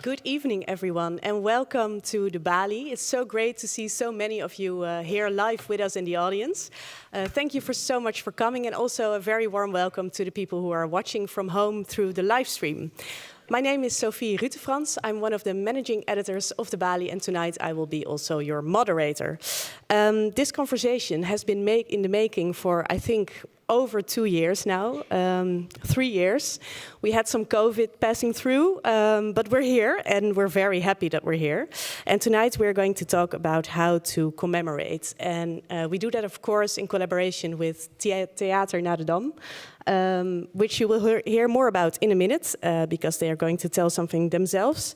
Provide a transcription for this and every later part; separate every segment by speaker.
Speaker 1: Good evening, everyone, and welcome to the Balie. It's so great to see so many of you here live with us in the audience. Thank you so much for coming, and also a very warm welcome to the people who are watching from home through the live stream. My name is Sophie Rutefrans. I'm one of the managing editors of the Balie, and tonight I will be also your moderator. This conversation has been in the making for, I think, over 2 years now, 3 years. We had some COVID passing through, but we're here and we're very happy that we're here. And tonight we're going to talk about how to commemorate. And we do that, of course, in collaboration with Theater naar de Dam, which you will hear more about in a minute, because they are going to tell something themselves.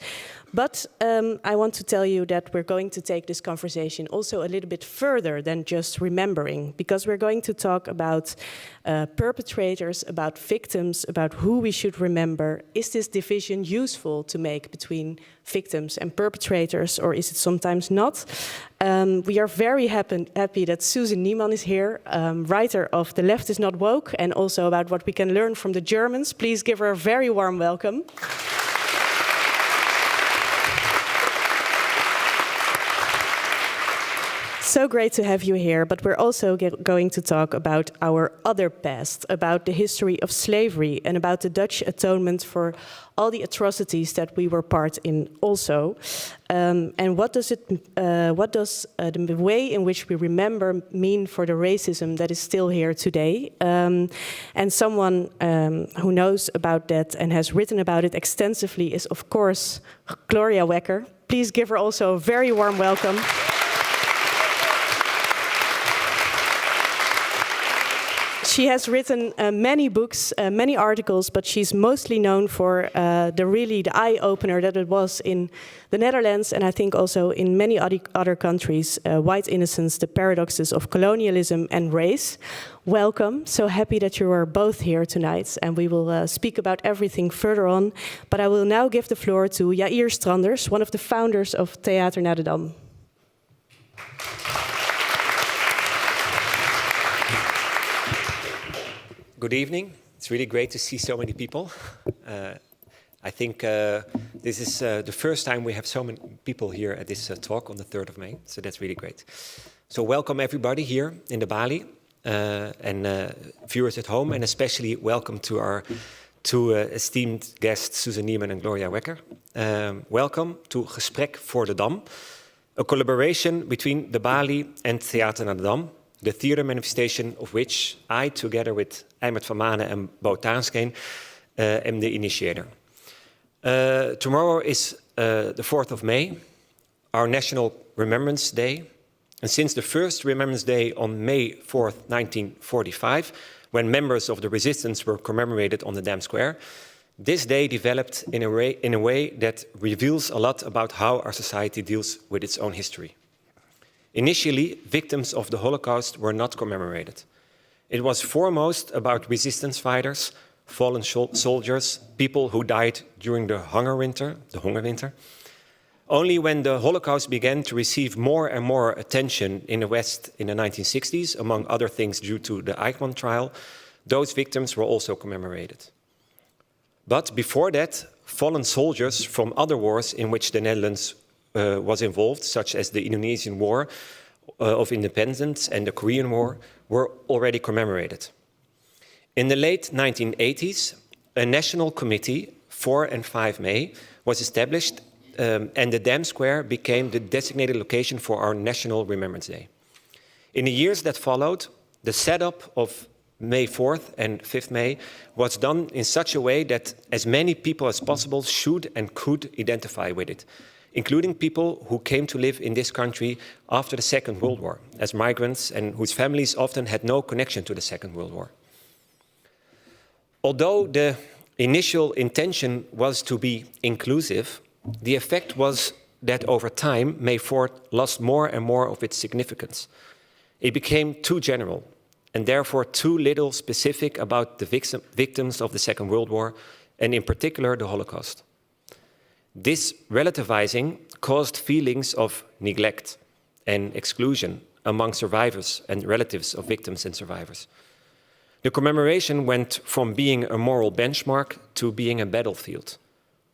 Speaker 1: But I want to tell you that we're going to take this conversation also a little bit further than just remembering, because we're going to talk about perpetrators, about victims, about who we should remember. Is this division useful to make between victims and perpetrators, or is it sometimes not? We are very happy that Susan Neiman is here, writer of The Left is Not Woke, and also about what we can learn from the Germans. Please give her a very warm welcome. So great to have you here, but we're also going to talk about our other past, about the history of slavery and about the Dutch atonement for all the atrocities that we were part in also. And what does the way in which we remember mean for the racism that is still here today? And someone who knows about that and has written about it extensively is, of course, Gloria Wekker. Please give her also a very warm welcome. She has written many books, many articles, but she's mostly known for the eye-opener that it was in the Netherlands, and I think also in many other countries, White Innocence, the paradoxes of colonialism and race. Welcome. So happy that you are both here tonight, and we will speak about everything further on. But I will now give the floor to Jair Stranders, one of the founders of Theater naar de Dam.
Speaker 2: Good evening. It's really great to see so many people. I think this is the first time we have so many people here at this talk on the 3rd of May, so that's really great. So welcome everybody here in the Balie and viewers at home, and especially welcome to our two esteemed guests, Susan Neiman and Gloria Wekker. Welcome to Gesprek voor de Dam, a collaboration between the Balie and Theater naar de Dam, the theatre manifestation of which I, together with Eimert van Manen and Bo Taanskeen, am the initiator. Tomorrow is the 4th of May, our National Remembrance Day. And since the first Remembrance Day on May 4th, 1945, when members of the resistance were commemorated on the Dam Square, this day developed in a way that reveals a lot about how our society deals with its own history. Initially, victims of the Holocaust were not commemorated. It was foremost about resistance fighters, fallen soldiers, people who died during the hunger winter. Only when the Holocaust began to receive more and more attention in the West in the 1960s, among other things due to the Eichmann trial, those victims were also commemorated. But before that, fallen soldiers from other wars in which the Netherlands was involved, such as the Indonesian War of Independence and the Korean War, were already commemorated. In the late 1980s, a national committee, 4 and 5 May, was established, and the Dam Square became the designated location for our National Remembrance Day. In the years that followed, the setup of May 4th and 5th May was done in such a way that as many people as possible should and could identify with it, including people who came to live in this country after the Second World War, as migrants and whose families often had no connection to the Second World War. Although the initial intention was to be inclusive, the effect was that over time, May 4th lost more and more of its significance. It became too general, and therefore too little specific about the victims of the Second World War, and in particular the Holocaust. This relativizing caused feelings of neglect and exclusion among survivors and relatives of victims and survivors. The commemoration went from being a moral benchmark to being a battlefield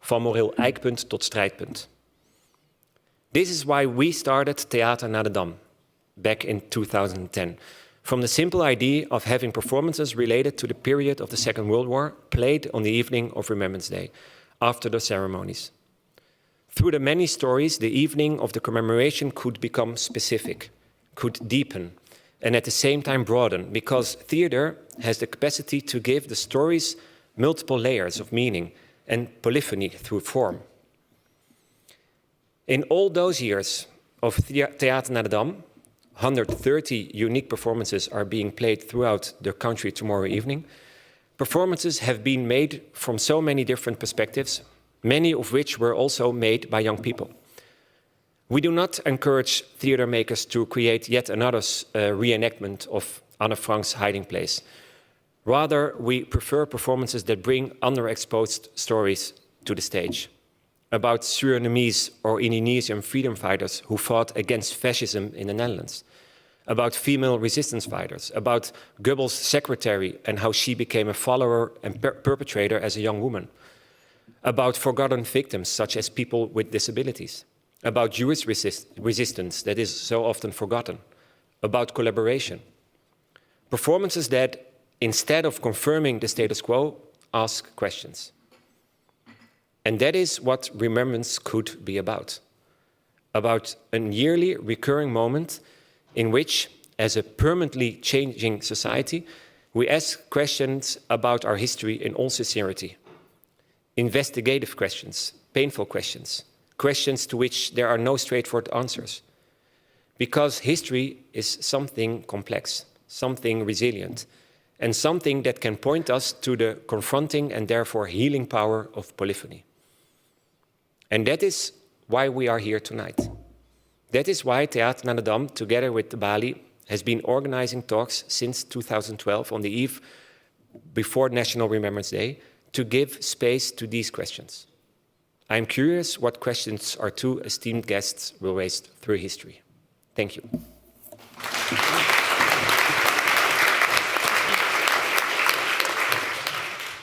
Speaker 2: van moreel eikpunt tot strijdpunt. This is why we started Theater naar de Dam back in 2010. From the simple idea of having performances related to the period of the Second World War played on the evening of Remembrance Day, after the ceremonies. Through the many stories, the evening of the commemoration could become specific, could deepen, and at the same time broaden, because theater has the capacity to give the stories multiple layers of meaning and polyphony through form. In all those years of Theater naar de Dam, 130 unique performances are being played throughout the country tomorrow evening. Performances have been made from so many different perspectives, many of which were also made by young people. We do not encourage theater makers to create yet another reenactment of Anne Frank's hiding place. Rather, we prefer performances that bring underexposed stories to the stage. About Surinamese or Indonesian freedom fighters who fought against fascism in the Netherlands. About female resistance fighters. About Goebbels' secretary and how she became a follower and perpetrator as a young woman. About forgotten victims, such as people with disabilities. About Jewish resistance that is so often forgotten. About collaboration. Performances that, instead of confirming the status quo, ask questions. And that is what Remembrance could be about. About a yearly recurring moment in which, as a permanently changing society, we ask questions about our history in all sincerity. Investigative questions, painful questions, questions to which there are no straightforward answers. Because history is something complex, something resilient, and something that can point us to the confronting and therefore healing power of polyphony. And that is why we are here tonight. That is why Theater naar de Dam, together with the Balie, has been organizing talks since 2012 on the eve before National Remembrance Day to give space to these questions. I am curious what questions our two esteemed guests will raise through history. Thank you.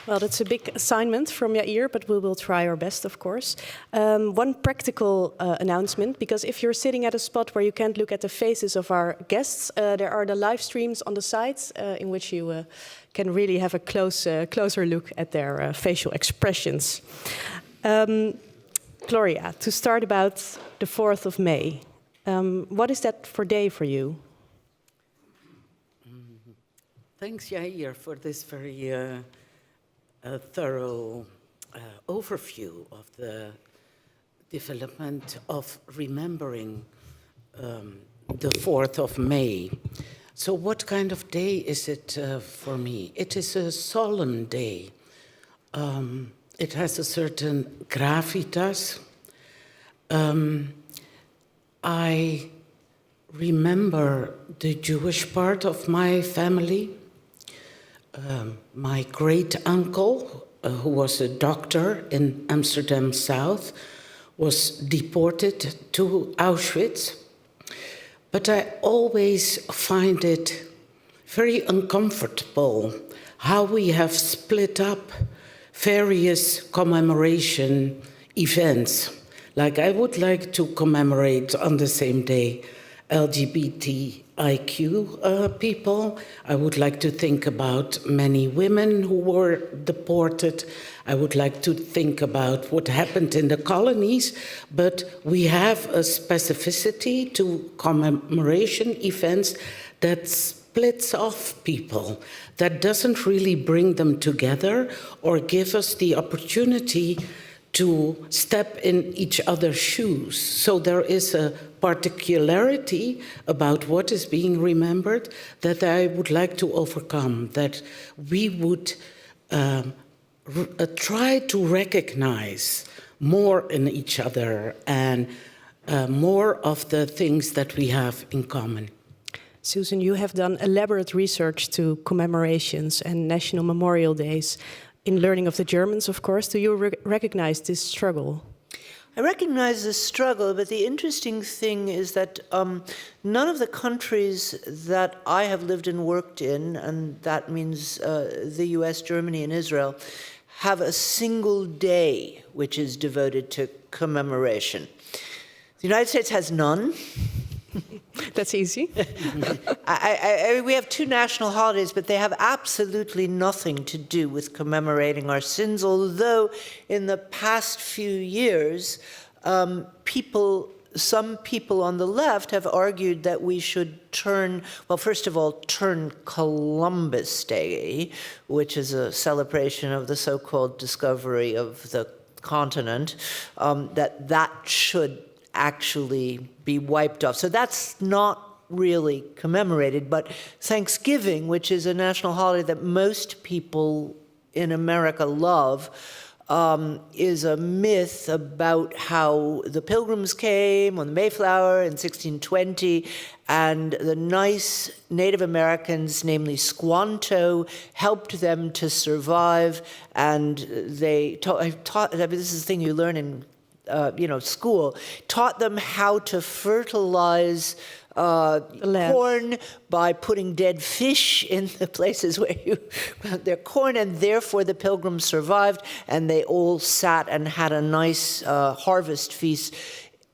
Speaker 1: Well, that's a big assignment from Yair, but we will try our best, of course. One practical announcement, because if you're sitting at a spot where you can't look at the faces of our guests, there are the live streams on the sides in which you can really have a closer look at their facial expressions. Gloria, to start about the 4th of May, what is that for day for you?
Speaker 3: Thanks, Yair, for this very thorough overview of the development of remembering the 4th of May. So what kind of day is it for me? It is a solemn day. It has a certain gravitas. I remember the Jewish part of my family. My great-uncle, who was a doctor in Amsterdam South, was deported to Auschwitz. But I always find it very uncomfortable how we have split up various commemoration events. Like I would like to commemorate on the same day LGBTIQ people. I would like to think about many women who were deported. I would like to think about what happened in the colonies, but we have a specificity to commemoration events that splits off people, that doesn't really bring them together or give us the opportunity to step in each other's shoes. So there is a particularity about what is being remembered that I would like to overcome, that we would try to recognize more in each other and more of the things that we have in common.
Speaker 1: Susan, you have done elaborate research to commemorations and national memorial days. In learning of the Germans, of course, do you recognize this struggle?
Speaker 4: I recognize this struggle, but the interesting thing is that none of the countries that I have lived and worked in, and that means the US, Germany, and Israel, have a single day which is devoted to commemoration. The United States has none.
Speaker 1: That's easy.
Speaker 4: We have 2 national holidays, but they have absolutely nothing to do with commemorating our sins, although in the past few years, some people on the left have argued that we should turn Columbus Day, which is a celebration of the so-called discovery of the continent, that should actually be wiped off. So that's not really commemorated, but Thanksgiving, which is a national holiday that most people in America love, is a myth about how the Pilgrims came on the Mayflower in 1620, and the nice Native Americans, namely Squanto, helped them to survive, and they taught, this is the thing you learn in school, taught them how to fertilize corn by putting dead fish in the places where you plant their corn, and therefore the Pilgrims survived, and they all sat and had a nice harvest feast.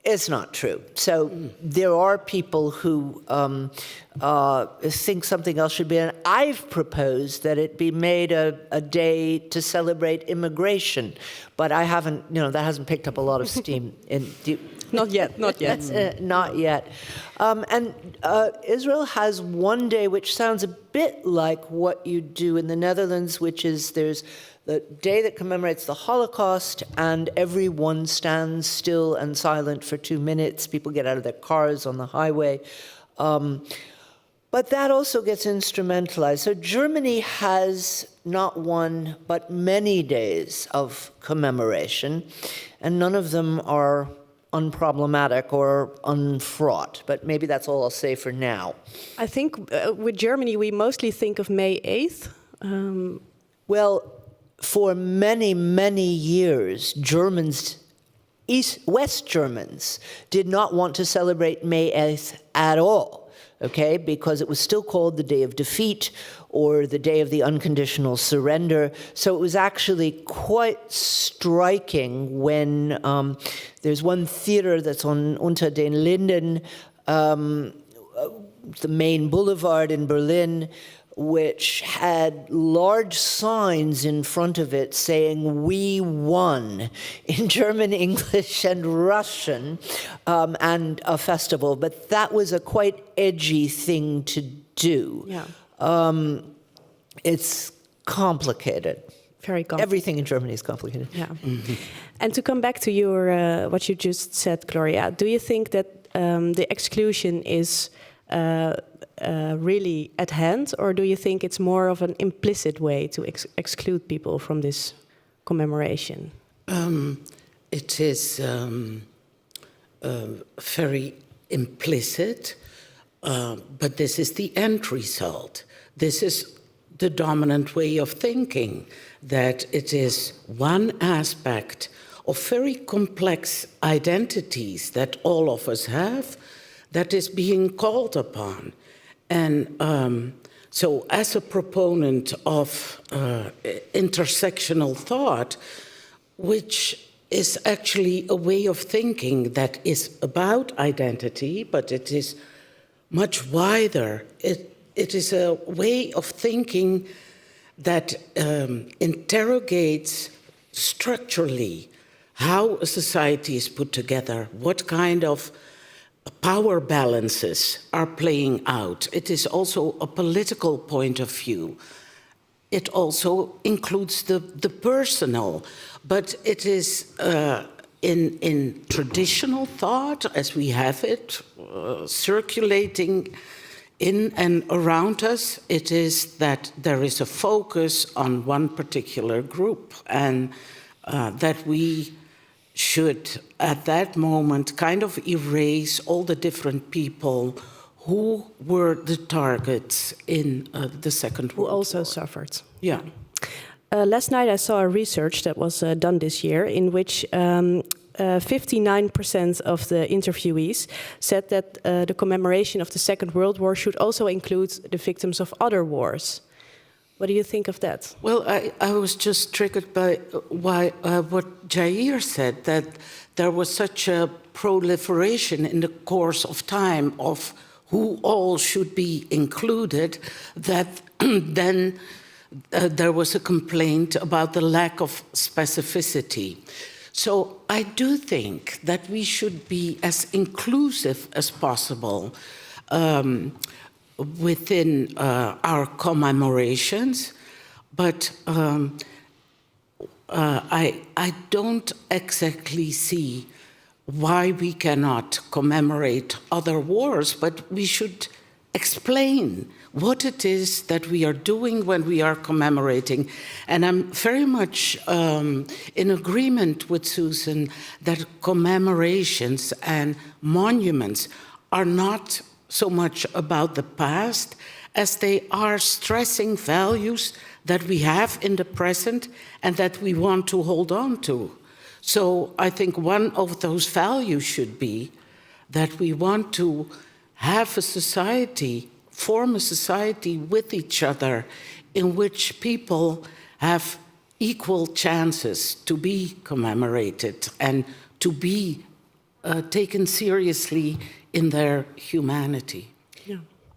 Speaker 4: It's not true. So there are people who think something else should be, and I've proposed that it be made a day to celebrate immigration, but I haven't, that hasn't picked up a lot of steam.
Speaker 1: Not yet, not yet.
Speaker 4: Not yet. And Israel has one day which sounds a bit like what you do in the Netherlands, which is there's the day that commemorates the Holocaust, and everyone stands still and silent for 2 minutes. People get out of their cars on the highway. But that also gets instrumentalized. So Germany has not one, but many days of commemoration, and none of them are unproblematic or unfraught. But maybe that's all I'll say for now.
Speaker 1: I think with Germany, we mostly think of May 8th.
Speaker 4: Well, for many, many years, West Germans did not want to celebrate May 8th at all, okay, because it was still called the Day of Defeat or the Day of the Unconditional Surrender. So it was actually quite striking when there's one theater that's on Unter den Linden, the main boulevard in Berlin, which had large signs in front of it saying, "We won," in German, English, and Russian, and a festival. But that was a quite edgy thing to do.
Speaker 1: Yeah.
Speaker 4: It's complicated.
Speaker 1: Very complicated.
Speaker 4: Everything in Germany is complicated.
Speaker 1: Yeah. And to come back to your what you just said, Gloria, do you think that the exclusion is really at hand, or do you think it's more of an implicit way to exclude people from this commemoration?
Speaker 3: It is very implicit, but this is the end result. This is the dominant way of thinking, that it is one aspect of very complex identities that all of us have that is being called upon. And so as a proponent of intersectional thought, which is actually a way of thinking that is about identity, but it is much wider. It is a way of thinking that interrogates structurally how a society is put together, what kind of power balances are playing out. It is also a political point of view. It also includes the personal, but it is in traditional thought, as we have it, circulating in and around us, it is that there is a focus on one particular group, and that we should, at that moment, kind of erase all the different people who were the targets in the Second World War.
Speaker 1: Who also suffered.
Speaker 3: Yeah.
Speaker 1: Last night I saw a research that was done this year in which 59% of the interviewees said that the commemoration of the Second World War should also include the victims of other wars. What do you think of that?
Speaker 3: Well, I was just triggered by what Jair said, that there was such a proliferation in the course of time of who all should be included, that then there was a complaint about the lack of specificity. So I do think that we should be as inclusive as possible within our commemorations, but I don't exactly see why we cannot commemorate other wars, but we should explain what it is that we are doing when we are commemorating. And I'm very much in agreement with Susan that commemorations and monuments are not so much about the past as they are stressing values that we have in the present and that we want to hold on to. So I think one of those values should be that we want to have a society, form a society with each other in which people have equal chances to be commemorated and to be taken seriously in their humanity.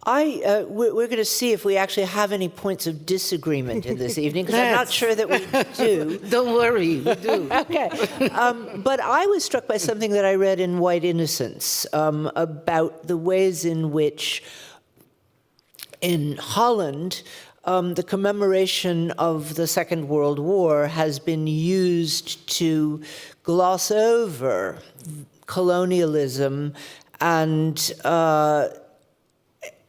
Speaker 4: We're going to see if we actually have any points of disagreement in this evening, because I'm not sure that we do.
Speaker 3: Don't worry, we do.
Speaker 4: Okay. But I was struck by something that I read in White Innocence about the ways in which in Holland the commemoration of the Second World War has been used to gloss over colonialism, and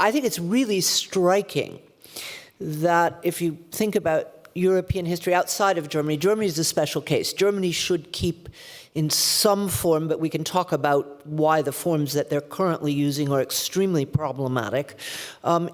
Speaker 4: I think it's really striking that if you think about European history outside of Germany, Germany is a special case. Germany should keep in some form, but we can talk about why the forms that they're currently using are extremely problematic.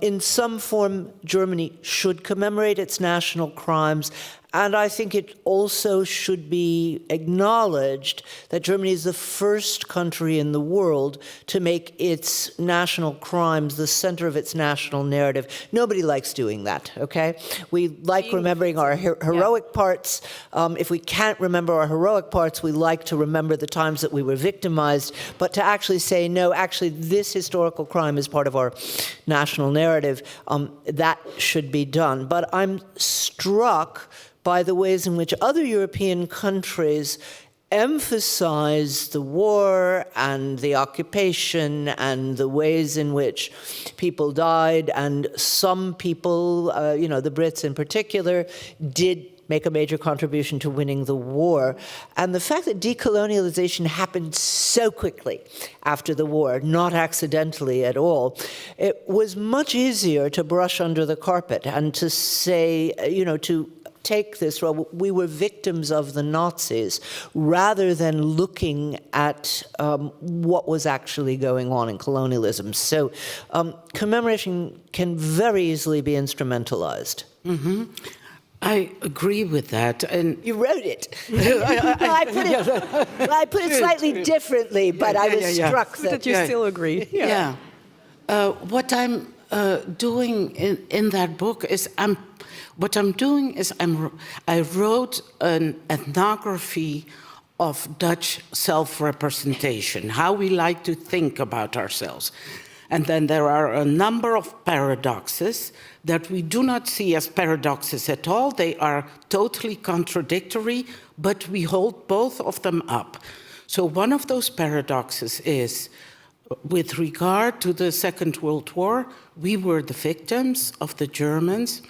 Speaker 4: In some form, Germany should commemorate its national crimes, and I think it also should be acknowledged that Germany is the first country in the world to make its national crimes the center of its national narrative. Nobody likes doing that, okay? We like remembering our heroic parts. If we can't remember our heroic parts, we like to remember the times that we were victimized. But to actually say, no, actually, this historical crime is part of our national narrative, that should be done. But I'm struck by the ways in which other European countries emphasize the war and the occupation and the ways in which people died, and some people, the Brits in particular, did make a major contribution to winning the war. And the fact that decolonialization happened so quickly after the war, not accidentally at all, it was much easier to brush under the carpet and to say, to take this role. We were victims of the Nazis, rather than looking at what was actually going on in colonialism. So commemoration can very easily be instrumentalized.
Speaker 3: Mm-hmm. I agree with that. And
Speaker 4: you wrote it. I put it slightly differently, but I was struck
Speaker 1: that you still agree.
Speaker 3: Yeah. What I'm doing in that book is I wrote an ethnography of Dutch self-representation, how we like to think about ourselves. And then there are a number of paradoxes that we do not see as paradoxes at all. They are totally contradictory, but we hold both of them up. So one of those paradoxes is, with regard to the Second World War, we were the victims of the Germans.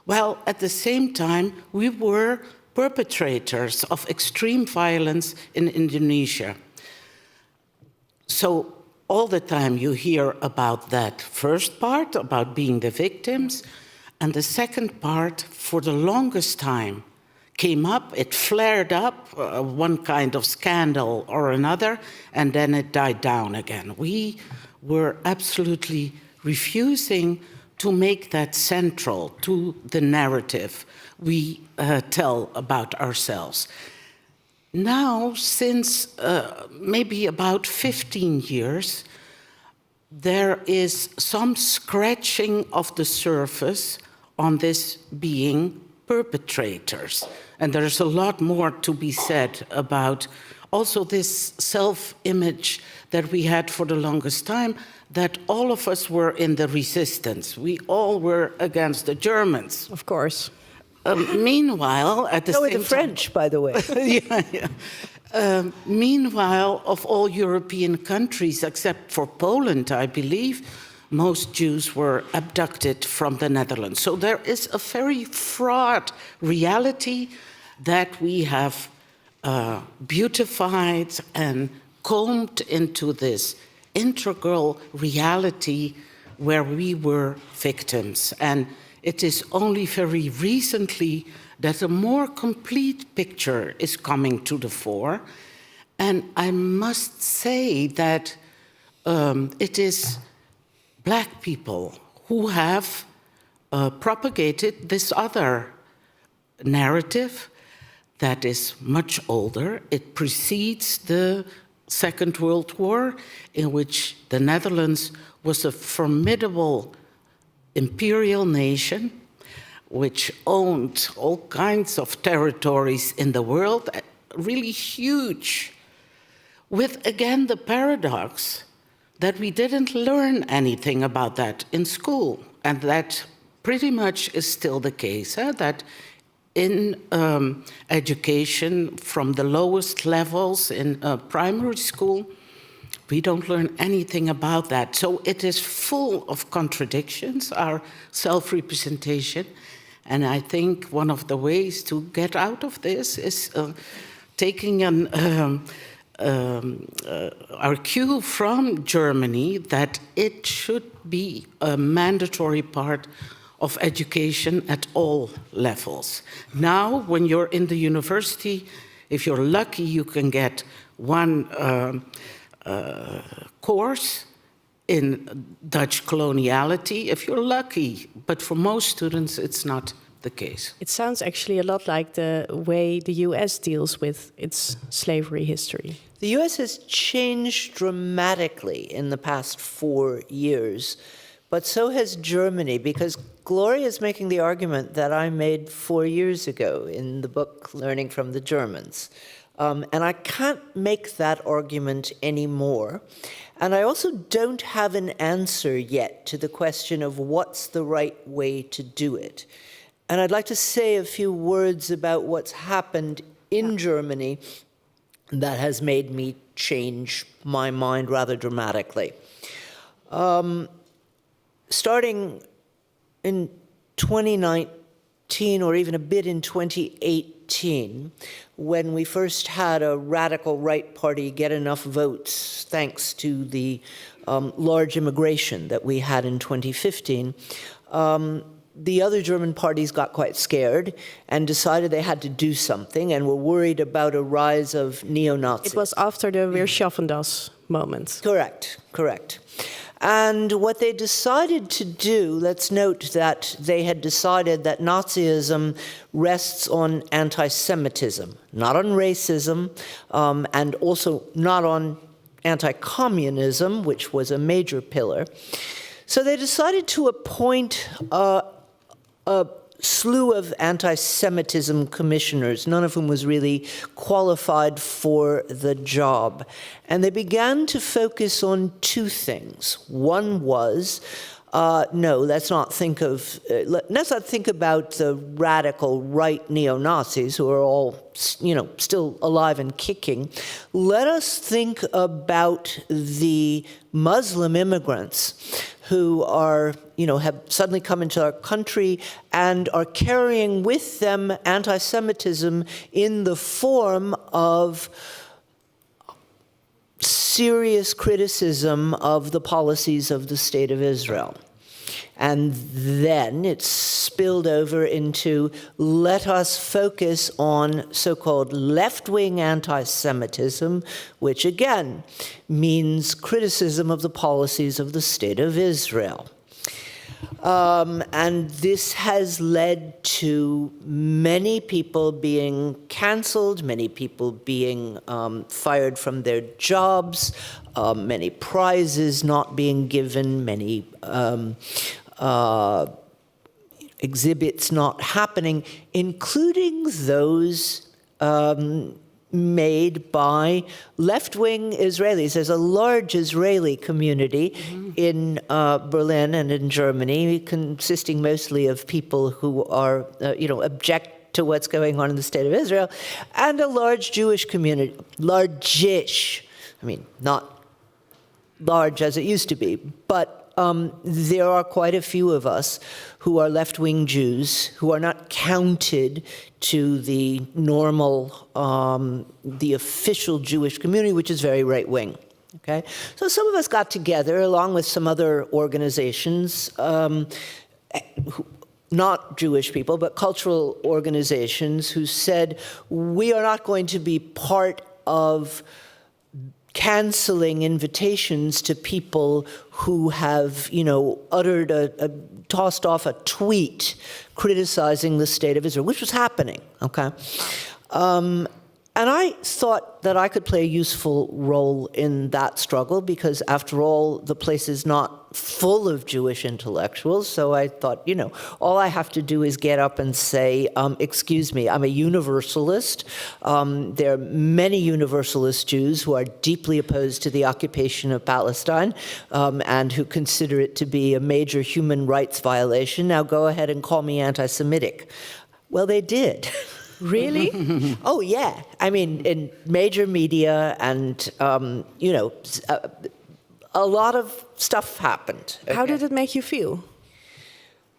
Speaker 3: Well, at the same time, we were perpetrators of extreme violence in Indonesia. So all the time you hear about that first part, about being the victims, and the second part, for the longest time, came up, it flared up, one kind of scandal or another, and then it died down again. We were absolutely refusing to make that central to the narrative we tell about ourselves. Now, since maybe about 15 years, there is some scratching of the surface on this being perpetrators. And there's a lot more to be said about also this self-image that we had for the longest time, that all of us were in the resistance. We all were against the Germans.
Speaker 1: Of course.
Speaker 3: Meanwhile, at the
Speaker 4: So
Speaker 3: same
Speaker 4: were the French, by the way.
Speaker 3: Meanwhile, of all European countries, except for Poland, I believe, most Jews were abducted from the Netherlands. So there is a very fraught reality that we have beautified and combed into this integral reality where we were victims. And it is only very recently that a more complete picture is coming to the fore. And I must say that it is Black people who have propagated this other narrative that is much older. It precedes the Second World War, in which the Netherlands was a formidable imperial nation which owned all kinds of territories in the world, really huge, with, again, the paradox that we didn't learn anything about that in school. And that pretty much is still the case, that in education from the lowest levels in primary school, we don't learn anything about that. So it is full of contradictions, our self-representation. And I think one of the ways to get out of this is taking our cue from Germany that it should be a mandatory part of education at all levels. Now, when you're in the university, if you're lucky, you can get one course in Dutch coloniality, if you're lucky. But for most students, it's not the case.
Speaker 1: It sounds actually a lot like the way the US deals with its slavery history.
Speaker 4: The US has changed dramatically in the past 4 years, but so has Germany, because Gloria is making the argument that I made 4 years ago in the book Learning from the Germans. And I can't make that argument anymore. And I also don't have an answer yet to the question of what's the right way to do it. And I'd like to say a few words about what's happened in Germany that has made me change my mind rather dramatically. Starting in 2019, or even a bit in 2018, when we first had a radical right party get enough votes, thanks to the large immigration that we had in 2015, the other German parties got quite scared and decided they had to do something and were worried about a rise of neo-Nazis.
Speaker 1: It was after the Wir schaffen das moment.
Speaker 4: Correct, correct. And what they decided to do, let's note that they had decided that Nazism rests on anti-Semitism, not on racism, and also not on anti-communism, which was a major pillar. So they decided to appoint a slew of anti-Semitism commissioners, none of whom was really qualified for the job. And they began to focus on two things. One was, no, let's not think about the radical right neo-Nazis who are all, still alive and kicking. Let us think about the Muslim immigrants who are, have suddenly come into our country and are carrying with them anti-Semitism in the form of serious criticism of the policies of the State of Israel. And then it spilled over into, let us focus on so-called left-wing anti-Semitism, which again means criticism of the policies of the State of Israel. And this has led to many people being canceled, many people being fired from their jobs, many prizes not being given, many exhibits not happening, including those made by left-wing Israelis. There's a large Israeli community in Berlin and in Germany, consisting mostly of people who are, object to what's going on in the state of Israel, and a large Jewish community, large-ish. I mean, not large as it used to be, but there are quite a few of us who are left-wing Jews who are not counted to the normal, the official Jewish community, which is very right-wing. Okay, so some of us got together along with some other organizations, not Jewish people, but cultural organizations, who said, we are not going to be part of canceling invitations to people who have, uttered tossed off a tweet criticizing the state of Israel, which was happening, okay? And I thought that I could play a useful role in that struggle because, after all, the place is not full of Jewish intellectuals. So I thought, all I have to do is get up and say, excuse me, I'm a universalist. There are many universalist Jews who are deeply opposed to the occupation of Palestine and who consider it to be a major human rights violation. Now go ahead and call me anti-Semitic. Well, they did.
Speaker 1: Really?
Speaker 4: Oh, yeah. I mean, in major media and, a lot of stuff happened. Okay?
Speaker 1: How did it make you feel?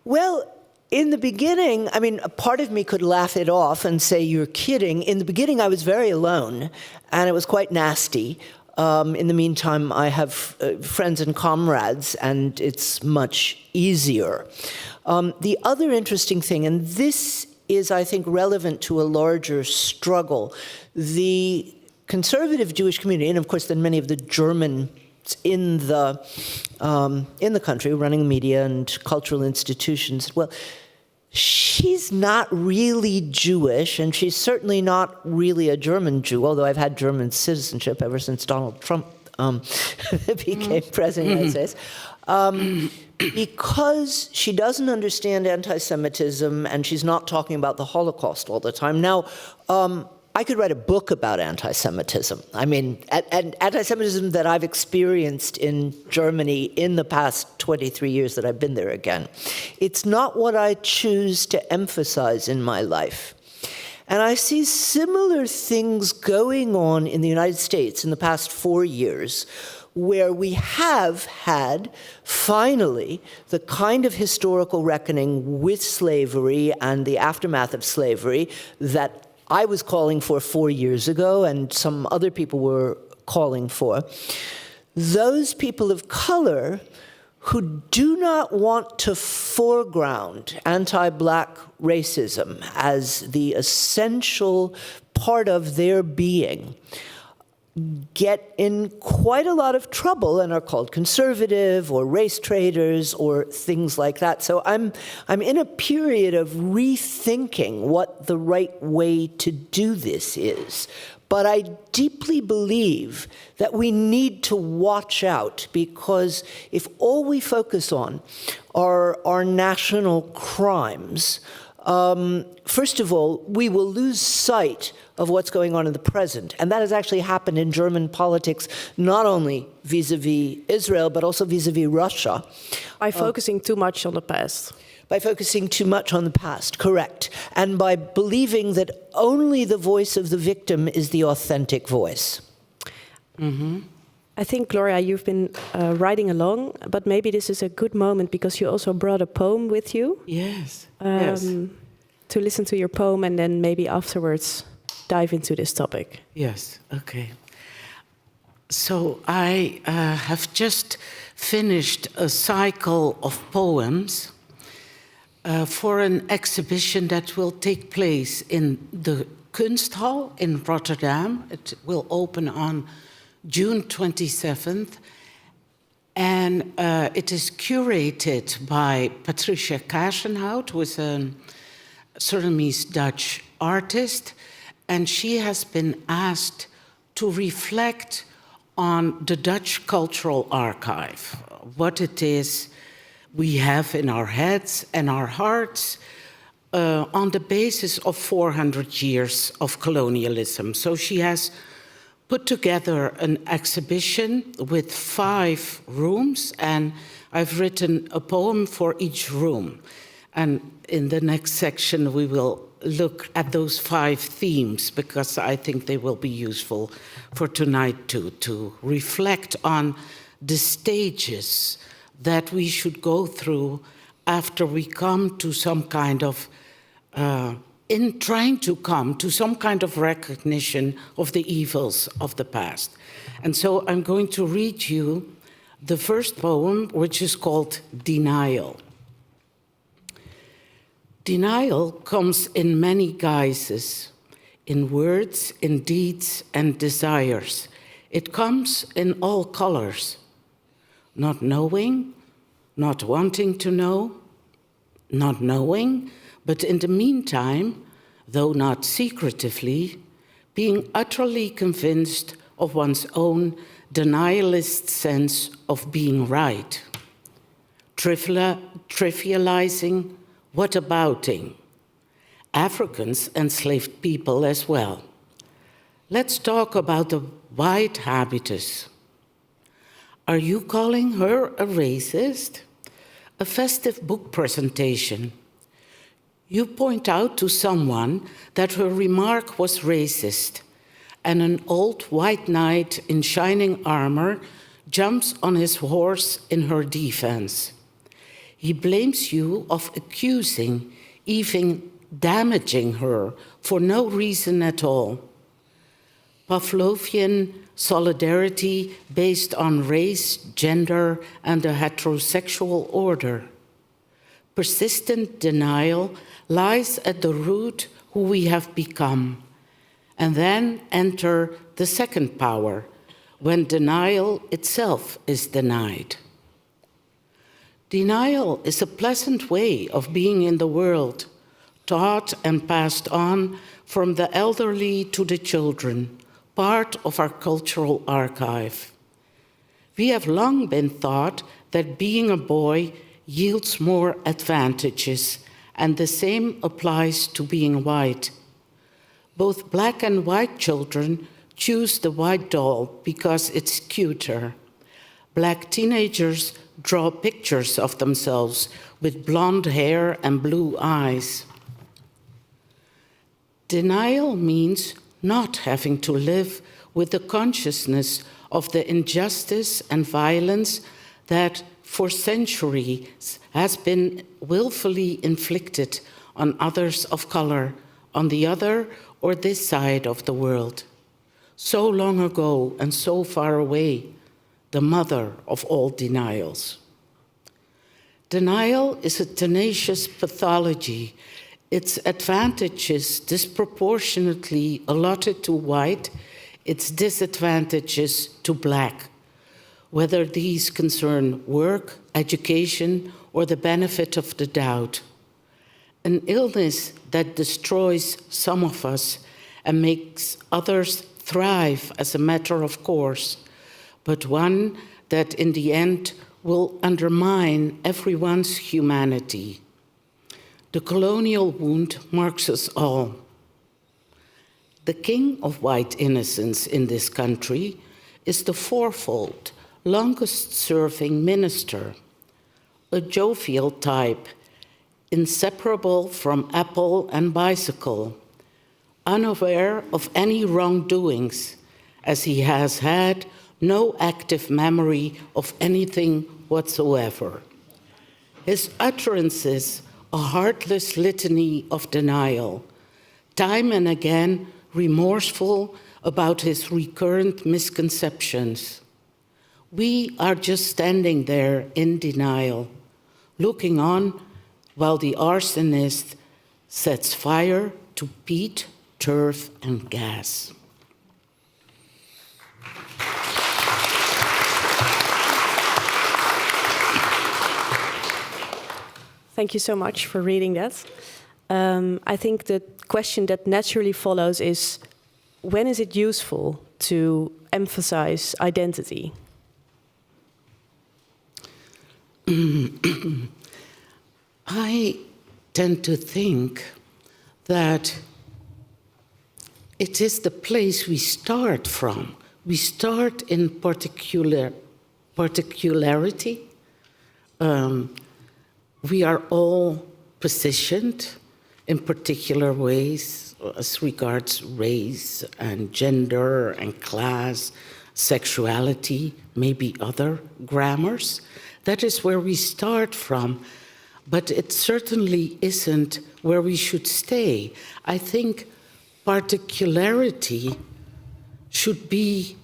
Speaker 4: Well, in the beginning, I mean, a part of me could laugh it off and say, you're kidding. In the beginning, I was very alone, and it was quite nasty. In the meantime, I have friends and comrades, and it's much easier. The other interesting thing, and this is, I think, relevant to a larger struggle. The conservative Jewish community, and of course then many of the Germans in the country running media and cultural institutions, well, she's not really Jewish, and she's certainly not really a German Jew, although I've had German citizenship ever since Donald Trump became president of the United States. Because she doesn't understand anti-Semitism and she's not talking about the Holocaust all the time. Now, I could write a book about anti-Semitism. I mean, and anti-Semitism that I've experienced in Germany in the past 23 years that I've been there again. It's not what I choose to emphasize in my life. And I see similar things going on in the United States in the past 4 years, where we have had, finally, the kind of historical reckoning with slavery and the aftermath of slavery that I was calling for 4 years ago and some other people were calling for. Those people of color who do not want to foreground anti-Black racism as the essential part of their being get in quite a lot of trouble and are called conservative or race traders or things like that. So I'm in a period of rethinking what the right way to do this is. But I deeply believe that we need to watch out, because if all we focus on are our national crimes, first of all, we will lose sight of what's going on in the present. And that has actually happened in German politics, not only vis-a-vis Israel, but also vis-a-vis Russia.
Speaker 1: By focusing too much on the past.
Speaker 4: By focusing too much on the past, correct. And by believing that only the voice of the victim is the authentic voice.
Speaker 1: Mm-hmm. I think, Gloria, you've been riding along, but maybe this is a good moment because you also brought a poem with you.
Speaker 3: Yes,
Speaker 1: yes. To listen to your poem and then maybe afterwards dive into this topic.
Speaker 3: Yes, okay. So I have just finished a cycle of poems for an exhibition that will take place in the Kunsthal in Rotterdam. It will open on June 27th, and it is curated by Patricia Kasenhout, who is a Surinamese-Dutch artist, and she has been asked to reflect on the Dutch Cultural Archive, what it is, we have in our heads and our hearts on the basis of 400 years of colonialism. So she has put together an exhibition with 5 rooms, and I've written a poem for each room. And in the next section, we will look at those 5 themes, because I think they will be useful for tonight too, to reflect on the stages that we should go through after we come to some kind of in trying to come to some kind of recognition of the evils of the past. And so I'm going to read you the first poem, which is called Denial. Denial comes in many guises, in words, in deeds, and desires. It comes in all colors. Not knowing, not wanting to know, not knowing, but in the meantime, though not secretively, being utterly convinced of one's own denialist sense of being right, trivializing, whatabouting, Africans enslaved people as well. Let's talk about the white habitus. Are you calling her a racist? A festive book presentation. You point out to someone that her remark was racist, and an old white knight in shining armor jumps on his horse in her defense. He blames you of accusing, even damaging her for no reason at all. Pavlovian solidarity based on race, gender, and a heterosexual order. Persistent denial lies at the root who we have become. And then enter the second power, when denial itself is denied. Denial is a pleasant way of being in the world, taught and passed on from the elderly to the children, part of our cultural archive. We have long been taught that being a boy yields more advantages, and the same applies to being white. Both black and white children choose the white doll because it's cuter. Black teenagers draw pictures of themselves with blonde hair and blue eyes. Denial means not having to live with the consciousness of the injustice and violence that for centuries has been willfully inflicted on others of color, on the other or this side of the world. So long ago and so far away, the mother of all denials. Denial is a tenacious pathology. Its advantages disproportionately allotted to white, its disadvantages to black, whether these concern work, education, or the benefit of the doubt. An illness that destroys some of us and makes others thrive as a matter of course, but one that in the end will undermine everyone's humanity. The colonial wound marks us all. The king of white innocence in this country is the fourfold, longest-serving minister, a jovial type, inseparable from apple and bicycle, unaware of any wrongdoings, as he has had no active memory of anything whatsoever. His utterances, a heartless litany of denial, time and again remorseful about his recurrent misconceptions. We are just standing there in denial, looking on while the arsonist sets fire to peat, turf, and gas.
Speaker 1: Thank you so much for reading that. I think the question that naturally follows is, when is it useful to emphasize identity?
Speaker 3: I tend to think that it is the place we start from. We start in particularity. We are all positioned in particular ways as regards race and gender and class, sexuality, maybe other grammars. That is where we start from, but it certainly isn't where we should stay. I think particularity should be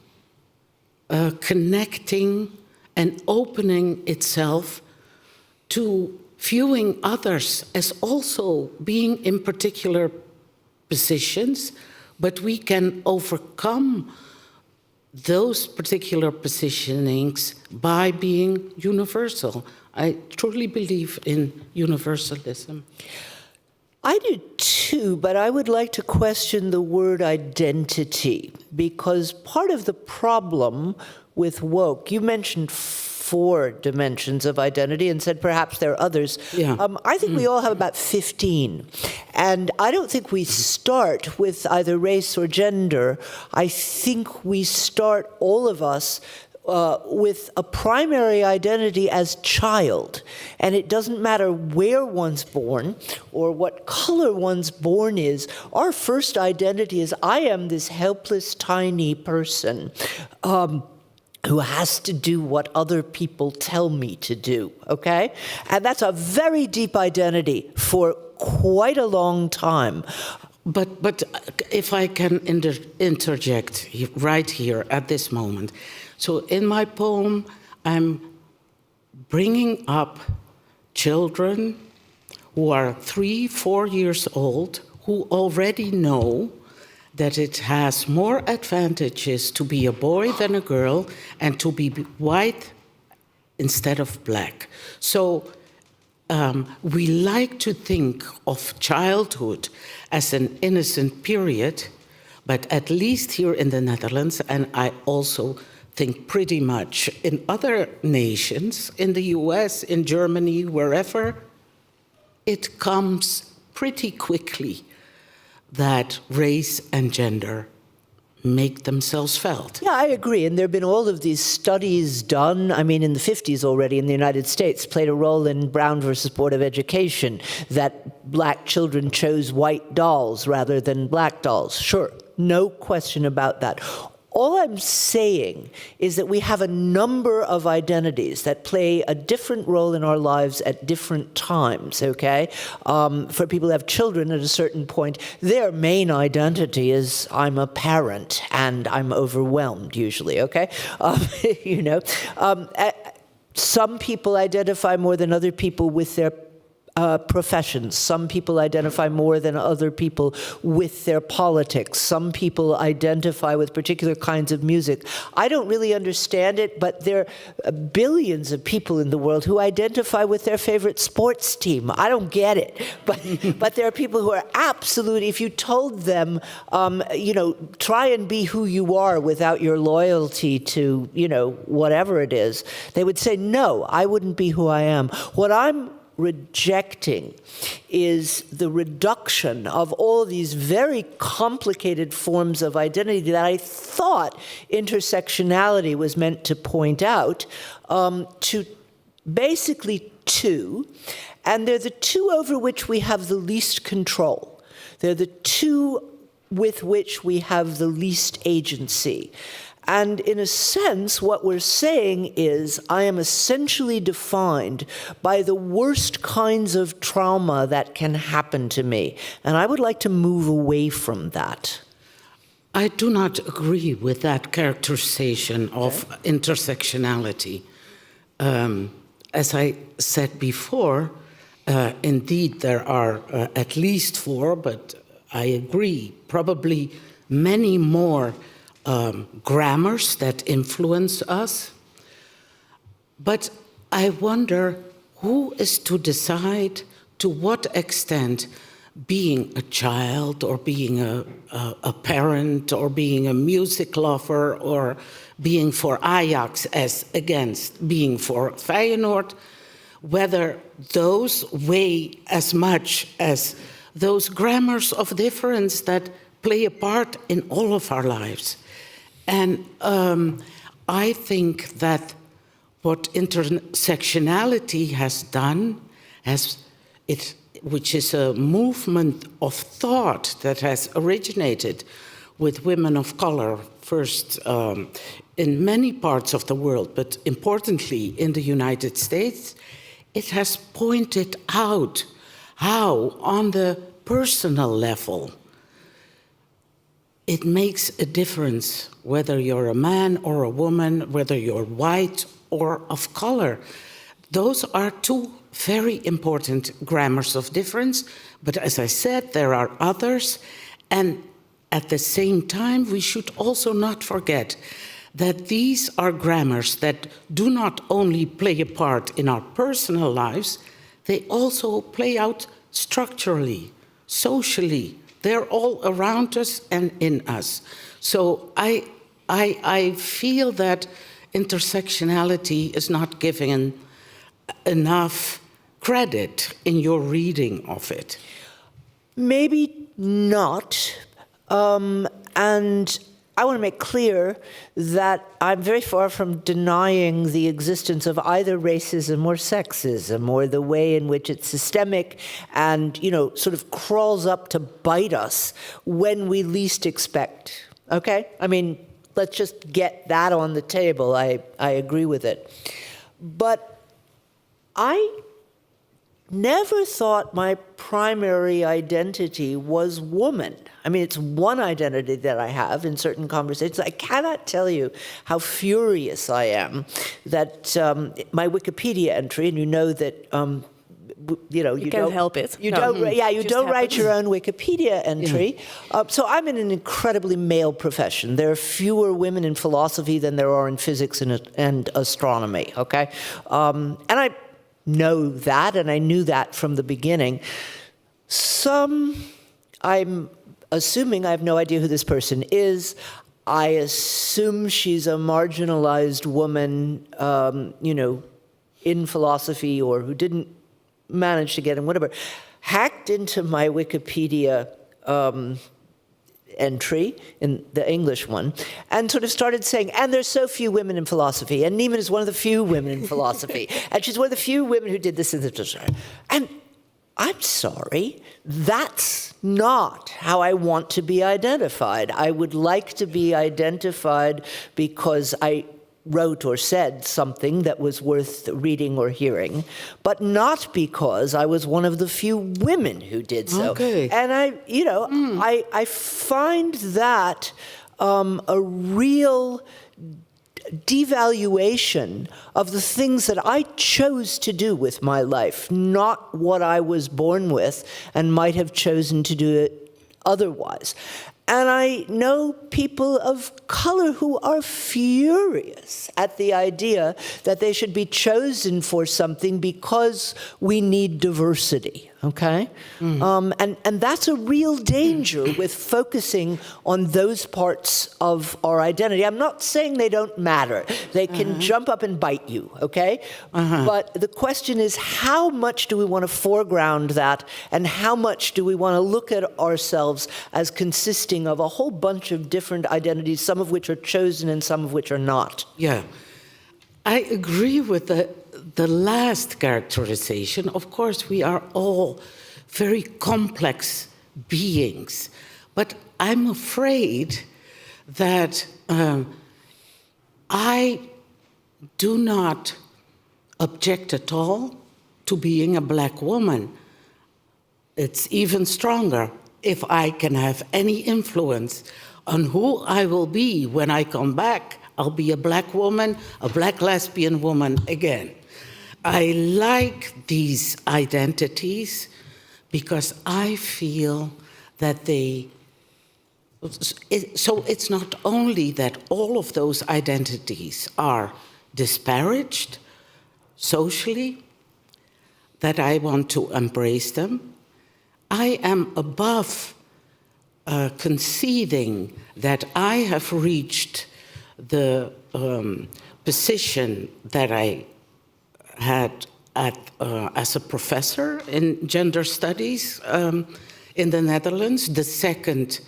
Speaker 3: connecting and opening itself to viewing others as also being in particular positions, but we can overcome those particular positionings by being universal. I truly believe in universalism.
Speaker 4: I do too, but I would like to question the word identity, because part of the problem with woke, you mentioned 4 dimensions of identity and said perhaps there are others.
Speaker 3: Yeah.
Speaker 4: I think we all have about 15. And I don't think we start with either race or gender. I think we start, all of us, with a primary identity as child. And it doesn't matter where one's born or what color one's born is. Our first identity is, I am this helpless, tiny person who has to do what other people tell me to do, okay? And that's a very deep identity for quite a long time.
Speaker 3: But if I can interject right here at this moment. So in my poem, I'm bringing up children who are 3, 4 years old, who already know that it has more advantages to be a boy than a girl and to be white instead of black. So we like to think of childhood as an innocent period, but at least here in the Netherlands, and I also think pretty much in other nations, in the US, in Germany, wherever, it comes pretty quickly that race and gender make themselves felt.
Speaker 4: Yeah, I agree. And there have been all of these studies done, I mean, in the 50s already in the United States, played a role in Brown versus Board of Education, that black children chose white dolls rather than black dolls. Sure, no question about that. All I'm saying is that we have a number of identities that play a different role in our lives at different times, okay? For people who have children at a certain point, their main identity is, I'm a parent and I'm overwhelmed, usually, okay? You know, some people identify more than other people with their professions. Some people identify more than other people with their politics. Some people identify with particular kinds of music. I don't really understand it, but there are billions of people in the world who identify with their favorite sports team. I don't get it. But there are people who are absolutely, if you told them, you know, try and be who you are without your loyalty to, you know, whatever it is, they would say, no, I wouldn't be who I am. What I'm rejecting is the reduction of all these very complicated forms of identity that I thought intersectionality was meant to point out, to basically 2, and they're the 2 over which we have the least control. They're the 2 with which we have the least agency. And in a sense, what we're saying is, I am essentially defined by the worst kinds of trauma that can happen to me. And I would like to move away from that.
Speaker 3: I do not agree with that characterization of intersectionality. As I said before, indeed there are at least 4, but I agree, probably many more grammars that influence us. But I wonder who is to decide to what extent being a child or being a parent or being a music lover or being for Ajax as against being for Feyenoord whether those weigh as much as those grammars of difference that play a part in all of our lives. And I think that what intersectionality has done, which is a movement of thought that has originated with women of color, first in many parts of the world, but importantly in the United States, it has pointed out how, on the personal level, it makes a difference whether you're a man or a woman, whether you're white or of color. Those are two very important grammars of difference, but as I said, there are others. And at the same time, we should also not forget that these are grammars that do not only play a part in our personal lives, they also play out structurally, socially. They're all around us and in us. So I feel that intersectionality is not given enough credit in your reading of it.
Speaker 4: Maybe not. And I want to make clear that I'm very far from denying the existence of either racism or sexism, or the way in which it's systemic and, sort of crawls up to bite us when we least expect. Okay? I mean, let's just get that on the table. I agree with it. But I never thought my primary identity was woman. I mean, it's one identity that I have in certain conversations. I cannot tell you how furious I am that my Wikipedia entry, and you know that, you
Speaker 1: can't help it.
Speaker 4: You
Speaker 1: No.
Speaker 4: don't. Yeah, you
Speaker 1: Just
Speaker 4: don't write
Speaker 1: happens.
Speaker 4: your own Wikipedia entry.
Speaker 3: Yeah.
Speaker 4: So I'm in an incredibly male profession. There are fewer women in philosophy than there are in physics and astronomy. Okay, and I know that, and I knew that from the beginning. I'm assuming, I have no idea who this person is. I assume she's a marginalized woman, in philosophy, or who didn't manage to get in, whatever, hacked into my Wikipedia entry, in the English one, and sort of started saying, and there's so few women in philosophy, and Neiman is one of the few women in philosophy, and she's one of the few women who did this and this. And I'm sorry, that's not how I want to be identified. I would like to be identified because I wrote or said something that was worth reading or hearing, but not because I was one of the few women who did so.
Speaker 3: Okay.
Speaker 4: And I find that a real devaluation of the things that I chose to do with my life, not what I was born with and might have chosen to do it otherwise. And I know people of color who are furious at the idea that they should be chosen for something because we need diversity, okay? And that's a real danger with focusing on those parts of our identity. I'm not saying they don't matter. They can jump up and bite you, okay? But the question is, how much do we want to foreground that, and how much do we want to look at ourselves as consisting of a whole bunch of different identities, some of which are chosen and some of which are not?
Speaker 3: Yeah, I agree with the last characterization. Of course, we are all very complex beings, but I'm afraid that I do not object at all to being a black woman. It's even stronger. If I can have any influence on who I will be when I come back, I'll be a black woman, a black lesbian woman again. I like these identities because I feel that so it's not only that all of those identities are disparaged socially, that I want to embrace them. I am above conceding that I have reached the position that I had as a professor in gender studies in the Netherlands, the second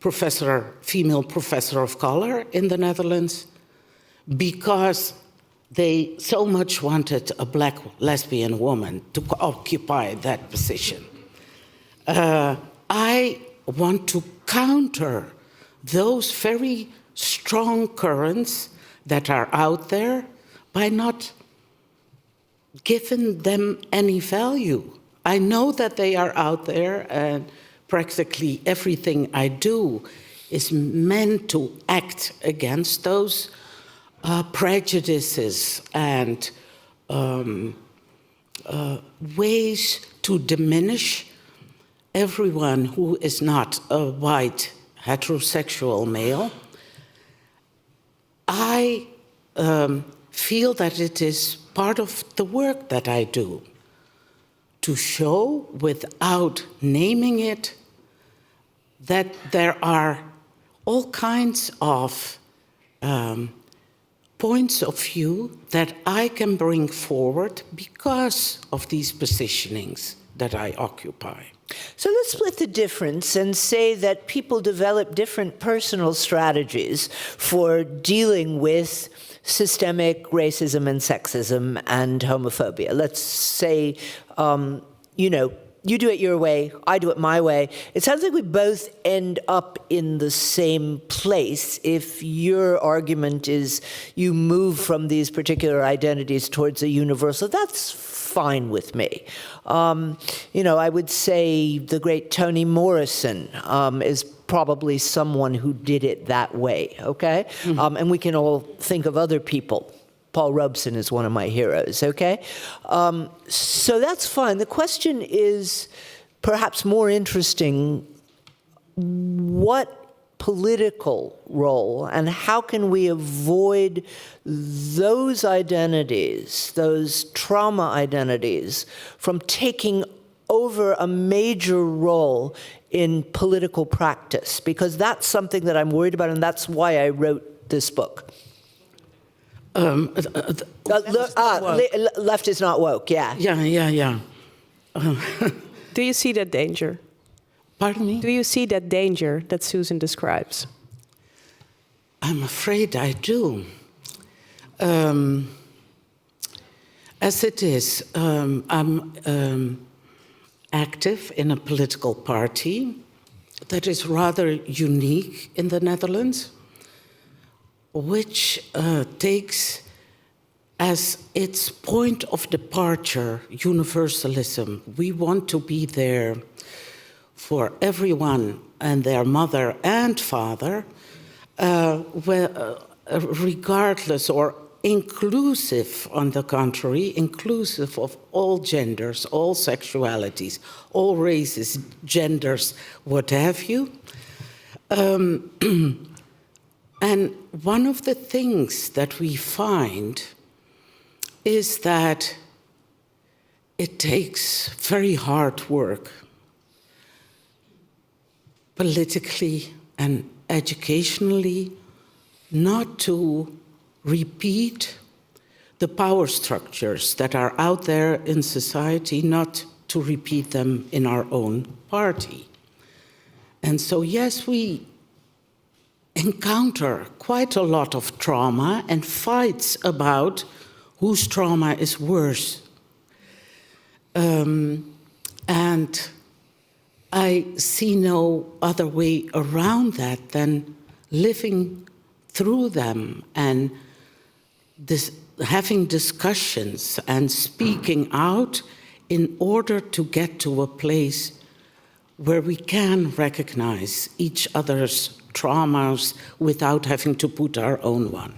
Speaker 3: female professor of color in the Netherlands, because they so much wanted a black lesbian woman to occupy that position. I want to counter those very strong currents that are out there by not giving them any value. I know that they are out there, and practically everything I do is meant to act against those prejudices and ways to diminish everyone who is not a white heterosexual male. I feel that it is part of the work that I do to show, without naming it, that there are all kinds of points of view that I can bring forward because of these positionings that I occupy.
Speaker 4: So let's split the difference and say that people develop different personal strategies for dealing with systemic racism and sexism and homophobia. Let's say, you do it your way, I do it my way. It sounds like we both end up in the same place if your argument is you move from these particular identities towards a universal. That's fine with me. I would say the great Toni Morrison is probably someone who did it that way, okay? Mm-hmm. And we can all think of other people. Paul Robeson is one of my heroes, okay? So that's fine. The question is perhaps more interesting, what political role and how can we avoid those identities, those trauma identities, from taking over a major role in political practice? Because that's something that I'm worried about, and that's why I wrote this book. Left is not woke, yeah.
Speaker 3: Yeah.
Speaker 1: Do you see that danger?
Speaker 3: Pardon me?
Speaker 1: Do you see that danger that Susan describes?
Speaker 3: I'm afraid I do. As it is, I'm active in a political party that is rather unique in the Netherlands, which takes as its point of departure universalism. We want to be there for everyone and their mother and father, regardless, or inclusive, on the contrary, inclusive of all genders, all sexualities, all races, genders, what have you. And one of the things that we find is that it takes very hard work, politically and educationally, not to repeat the power structures that are out there in society, not to repeat them in our own party. And so, yes, we encounter quite a lot of trauma and fights about whose trauma is worse. And I see no other way around that than living through them and having discussions and speaking out in order to get to a place where we can recognize each other's traumas without having to put our own one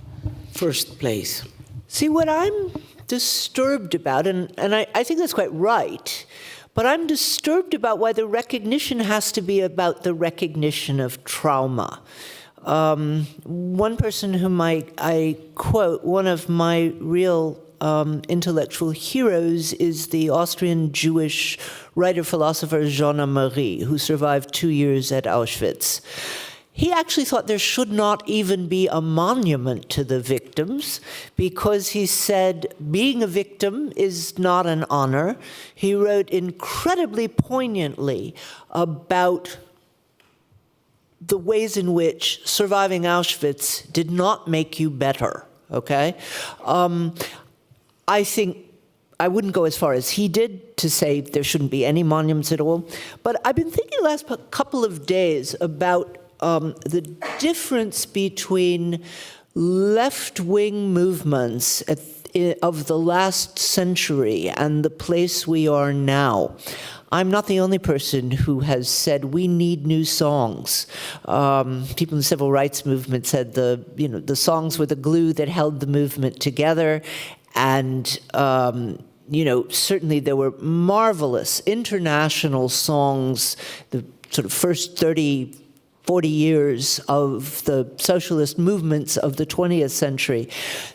Speaker 3: first place.
Speaker 4: See, what I'm disturbed about, and I think that's quite right, but I'm disturbed about why the recognition has to be about the recognition of trauma. One person whom I quote, one of my real intellectual heroes, is the Austrian Jewish writer-philosopher Jean Marie, who survived 2 years at Auschwitz. he actually thought there should not even be a monument to the victims because he said being a victim is not an honor. He wrote incredibly poignantly about the ways in which surviving Auschwitz did not make you better, okay? I think I wouldn't go as far as he did to say there shouldn't be any monuments at all, but I've been thinking the last couple of days about the difference between left-wing movements of the last century and the place we are now. I'm not the only person who has said we need new songs. People in the civil rights movement said the songs were the glue that held the movement together, and certainly there were marvelous international songs, the sort of first 30, 40 years of the socialist movements of the 20th century.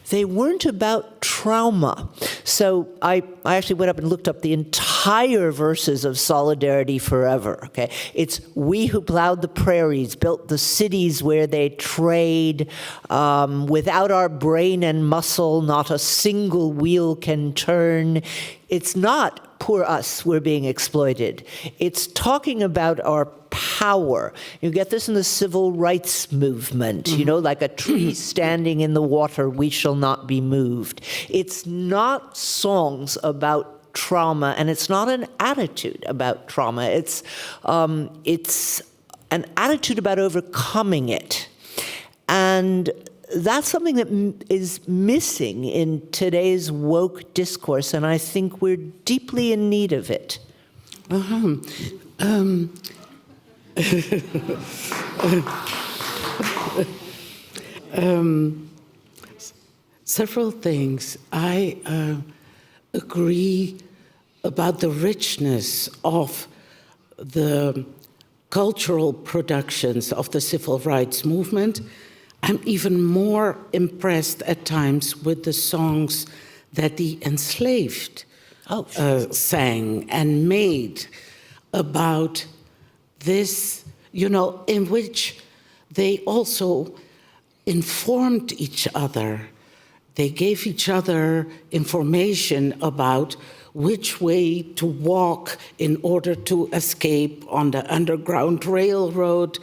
Speaker 4: They weren't about trauma. So I actually went up and looked up the entire verses of Solidarity Forever, okay? It's we who plowed the prairies, built the cities where they trade. Without our brain and muscle, not a single wheel can turn. It's not poor us, we're being exploited. It's talking about our power. You get this in the civil rights movement, like a tree standing in the water, we shall not be moved. It's not songs about trauma, and it's not an attitude about trauma. It's an attitude about overcoming it. And that's something that is missing in today's woke discourse, and I think we're deeply in need of it.
Speaker 3: Several things. I agree about the richness of the cultural productions of the civil rights movement. I'm even more impressed at times with the songs that the enslaved sang and made about this, in which they also informed each other. They gave each other information about which way to walk in order to escape on the Underground Railroad,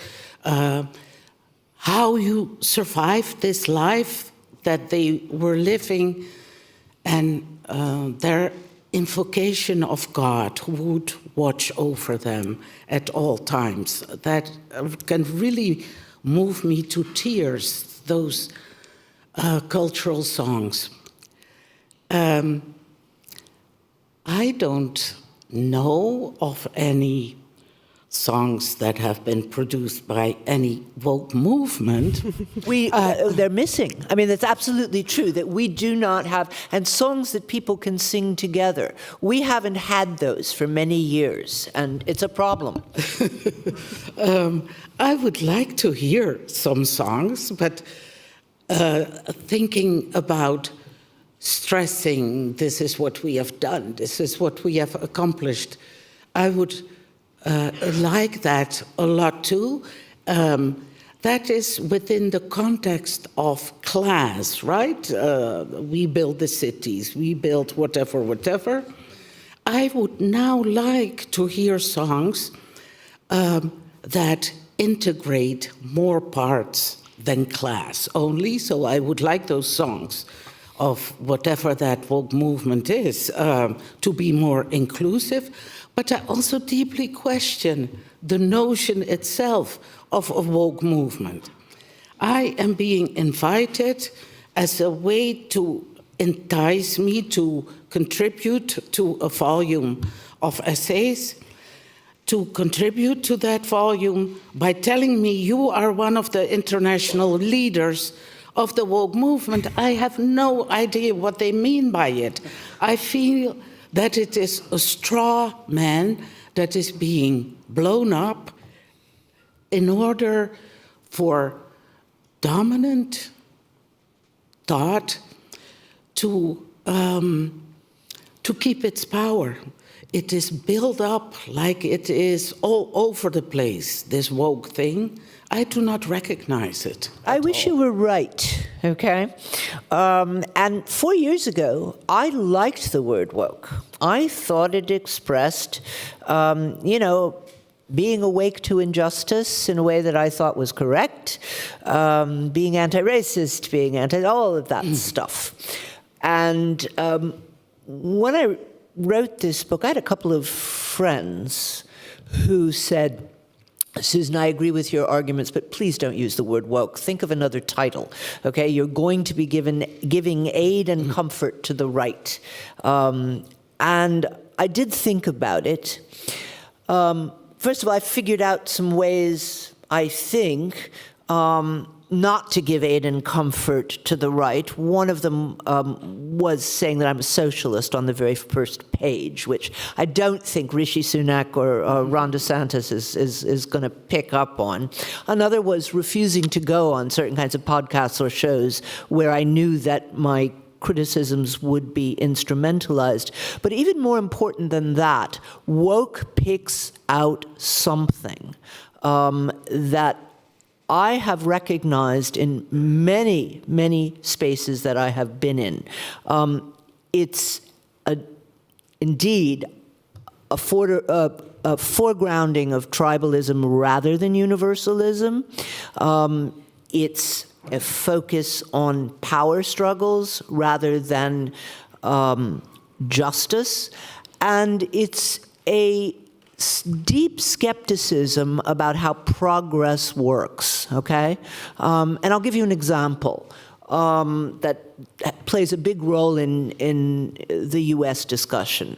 Speaker 3: how you survived this life that they were living, and their invocation of God who would watch over them at all times. That can really move me to tears, those cultural songs. I don't know of any songs that have been produced by any woke movement.
Speaker 4: They're missing. I mean, it's absolutely true that we do not have, and songs that people can sing together. We haven't had those for many years, and it's a problem.
Speaker 3: I would like to hear some songs, but thinking about stressing, this is what we have done, this is what we have accomplished, I would like that a lot too. That is within the context of class, right? We build the cities, we build whatever. I would now like to hear songs that integrate more parts than class only. So I would like those songs of whatever that woke movement is to be more inclusive. But I also deeply question the notion itself of a woke movement. I am being invited as a way to entice me to contribute to a volume of essays, to contribute to that volume by telling me you are one of the international leaders of the woke movement. I have no idea what they mean by it. I feel that it is a straw man that is being blown up in order for dominant thought to to keep its power. It is built up like it is all over the place, this woke thing. I do not recognize it.
Speaker 4: I wish you were right, okay? And 4 years ago, I liked the word woke. I thought it expressed, being awake to injustice in a way that I thought was correct, being anti-racist, being all of that stuff. And when I wrote this book, I had a couple of friends who said, Susan, I agree with your arguments, but please don't use the word woke. Think of another title, okay? You're going to be giving aid and comfort to the right. And I did think about it. First of all, I figured out some ways, I think, not to give aid and comfort to the right. One of them was saying that I'm a socialist on the very first page, which I don't think Rishi Sunak or Ron DeSantis is going to pick up on. Another was refusing to go on certain kinds of podcasts or shows where I knew that my criticisms would be instrumentalized. But even more important than that, woke picks out something that I have recognized in many, many spaces that I have been in. It's indeed a foregrounding of tribalism rather than universalism. It's a focus on power struggles rather than justice. And it's a deep skepticism about how progress works, okay? And I'll give you an example that plays a big role in the US discussion.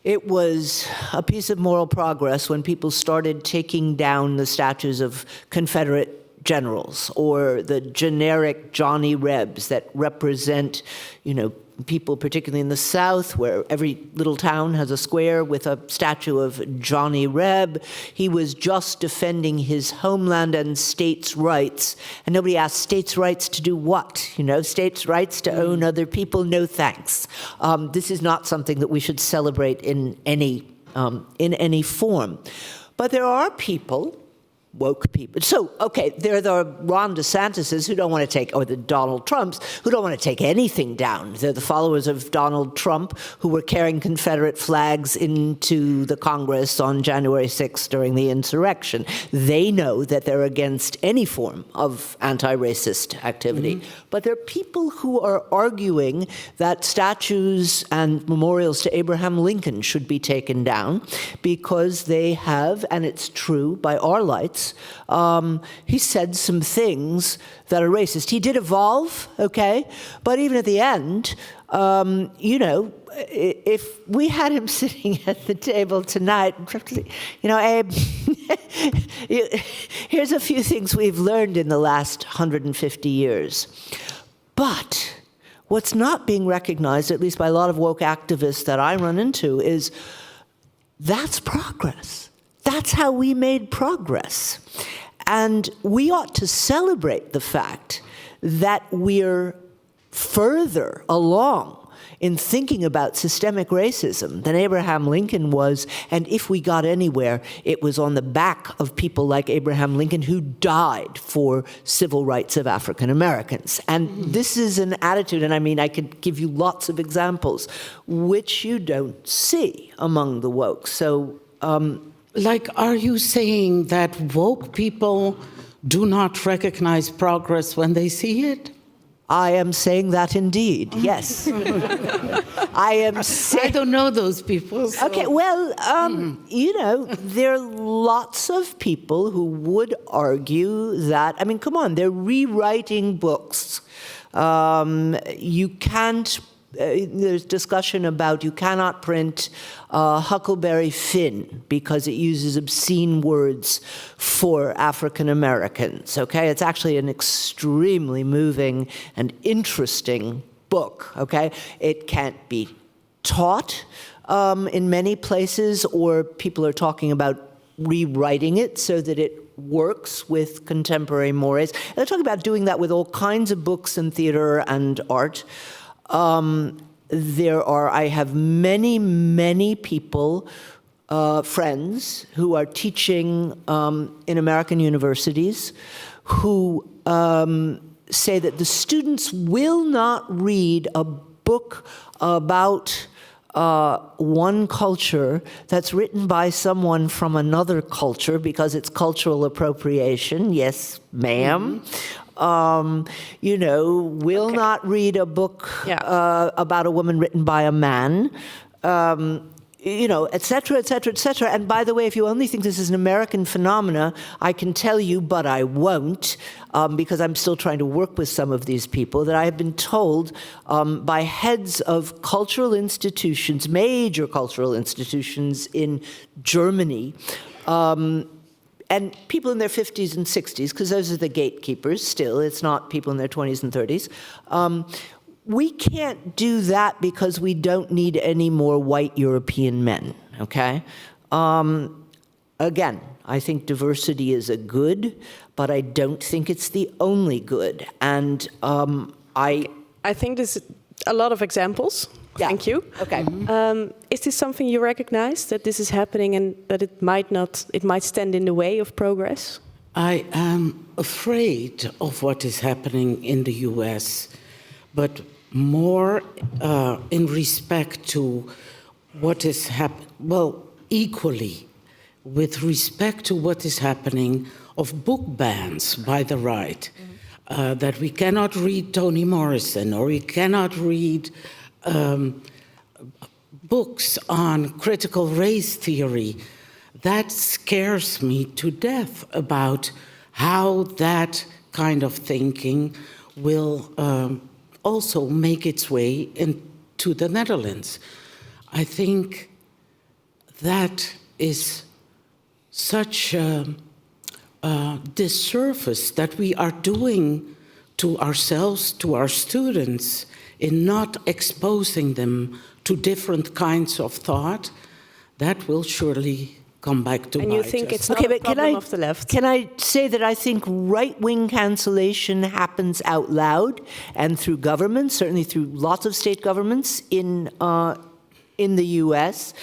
Speaker 4: It was a piece of moral progress when people started taking down the statues of Confederate generals or the generic Johnny Rebs that represent, people particularly in the South, where every little town has a square with a statue of Johnny Reb. He was just defending his homeland and states' rights. And nobody asked states' rights to do what? States' rights to own other people? No thanks. This is not something that we should celebrate in any form. But there are people, woke people. So, okay, there are the Ron DeSantises who don't want to take, or the Donald Trumps, who don't want to take anything down. They're the followers of Donald Trump who were carrying Confederate flags into the Congress on January 6th during the insurrection. They know that they're against any form of anti-racist activity. Mm-hmm. But there are people who are arguing that statues and memorials to Abraham Lincoln should be taken down because they have, and it's true by our lights, he said some things that are racist. He did evolve, okay? But even at the end, if we had him sitting at the table tonight, Abe, here's a few things we've learned in the last 150 years. But what's not being recognized, at least by a lot of woke activists that I run into, is that's progress. That's how we made progress. And we ought to celebrate the fact that we're further along in thinking about systemic racism than Abraham Lincoln was. And if we got anywhere, it was on the back of people like Abraham Lincoln who died for civil rights of African Americans. And this is an attitude, and I could give you lots of examples, which you don't see among the woke. So,
Speaker 3: are you saying that woke people do not recognize progress when they see it?
Speaker 4: I am saying that indeed, yes. I
Speaker 3: don't know those people. So.
Speaker 4: Okay, well, there are lots of people who would argue that, come on, they're rewriting books. You can't, there's discussion about you cannot print Huckleberry Finn because it uses obscene words for African Americans, okay? It's actually an extremely moving and interesting book, okay? It can't be taught in many places, or people are talking about rewriting it so that it works with contemporary mores. And they're talking about doing that with all kinds of books and theater and art. I have many people, friends, who are teaching in American universities who say that the students will not read a book about one culture that's written by someone from another culture because it's cultural appropriation. Yes, ma'am. Will not read a book about a woman written by a man. Et cetera, et cetera, et cetera. And by the way, if you only think this is an American phenomena, I can tell you, but I won't, because I'm still trying to work with some of these people, that I have been told by heads of cultural institutions, major cultural institutions in Germany, and people in their 50s and 60s, because those are the gatekeepers still, it's not people in their 20s and 30s, we can't do that because we don't need any more white European men, okay? Again, I think diversity is a good, but I don't think it's the only good. And I think
Speaker 1: there's a lot of examples.
Speaker 4: Yeah.
Speaker 1: Thank you.
Speaker 4: Okay.
Speaker 1: Is this something you recognize, that this is happening and that it might stand in the way of progress?
Speaker 3: I am afraid of what is happening in the US, but more in respect to what is happening, equally with respect to what is happening of book bans by the right, that we cannot read Toni Morrison or we cannot read books on critical race theory. That scares me to death about how that kind of thinking will also make its way into the Netherlands. I think that is such a disservice that we are doing to ourselves, to our students, in not exposing them to different kinds of thought. That will surely come back to bite us.
Speaker 1: And you think it's not a problem of the left?
Speaker 4: Can I say that I think right-wing cancellation happens out loud and through governments, certainly through lots of state governments in the US.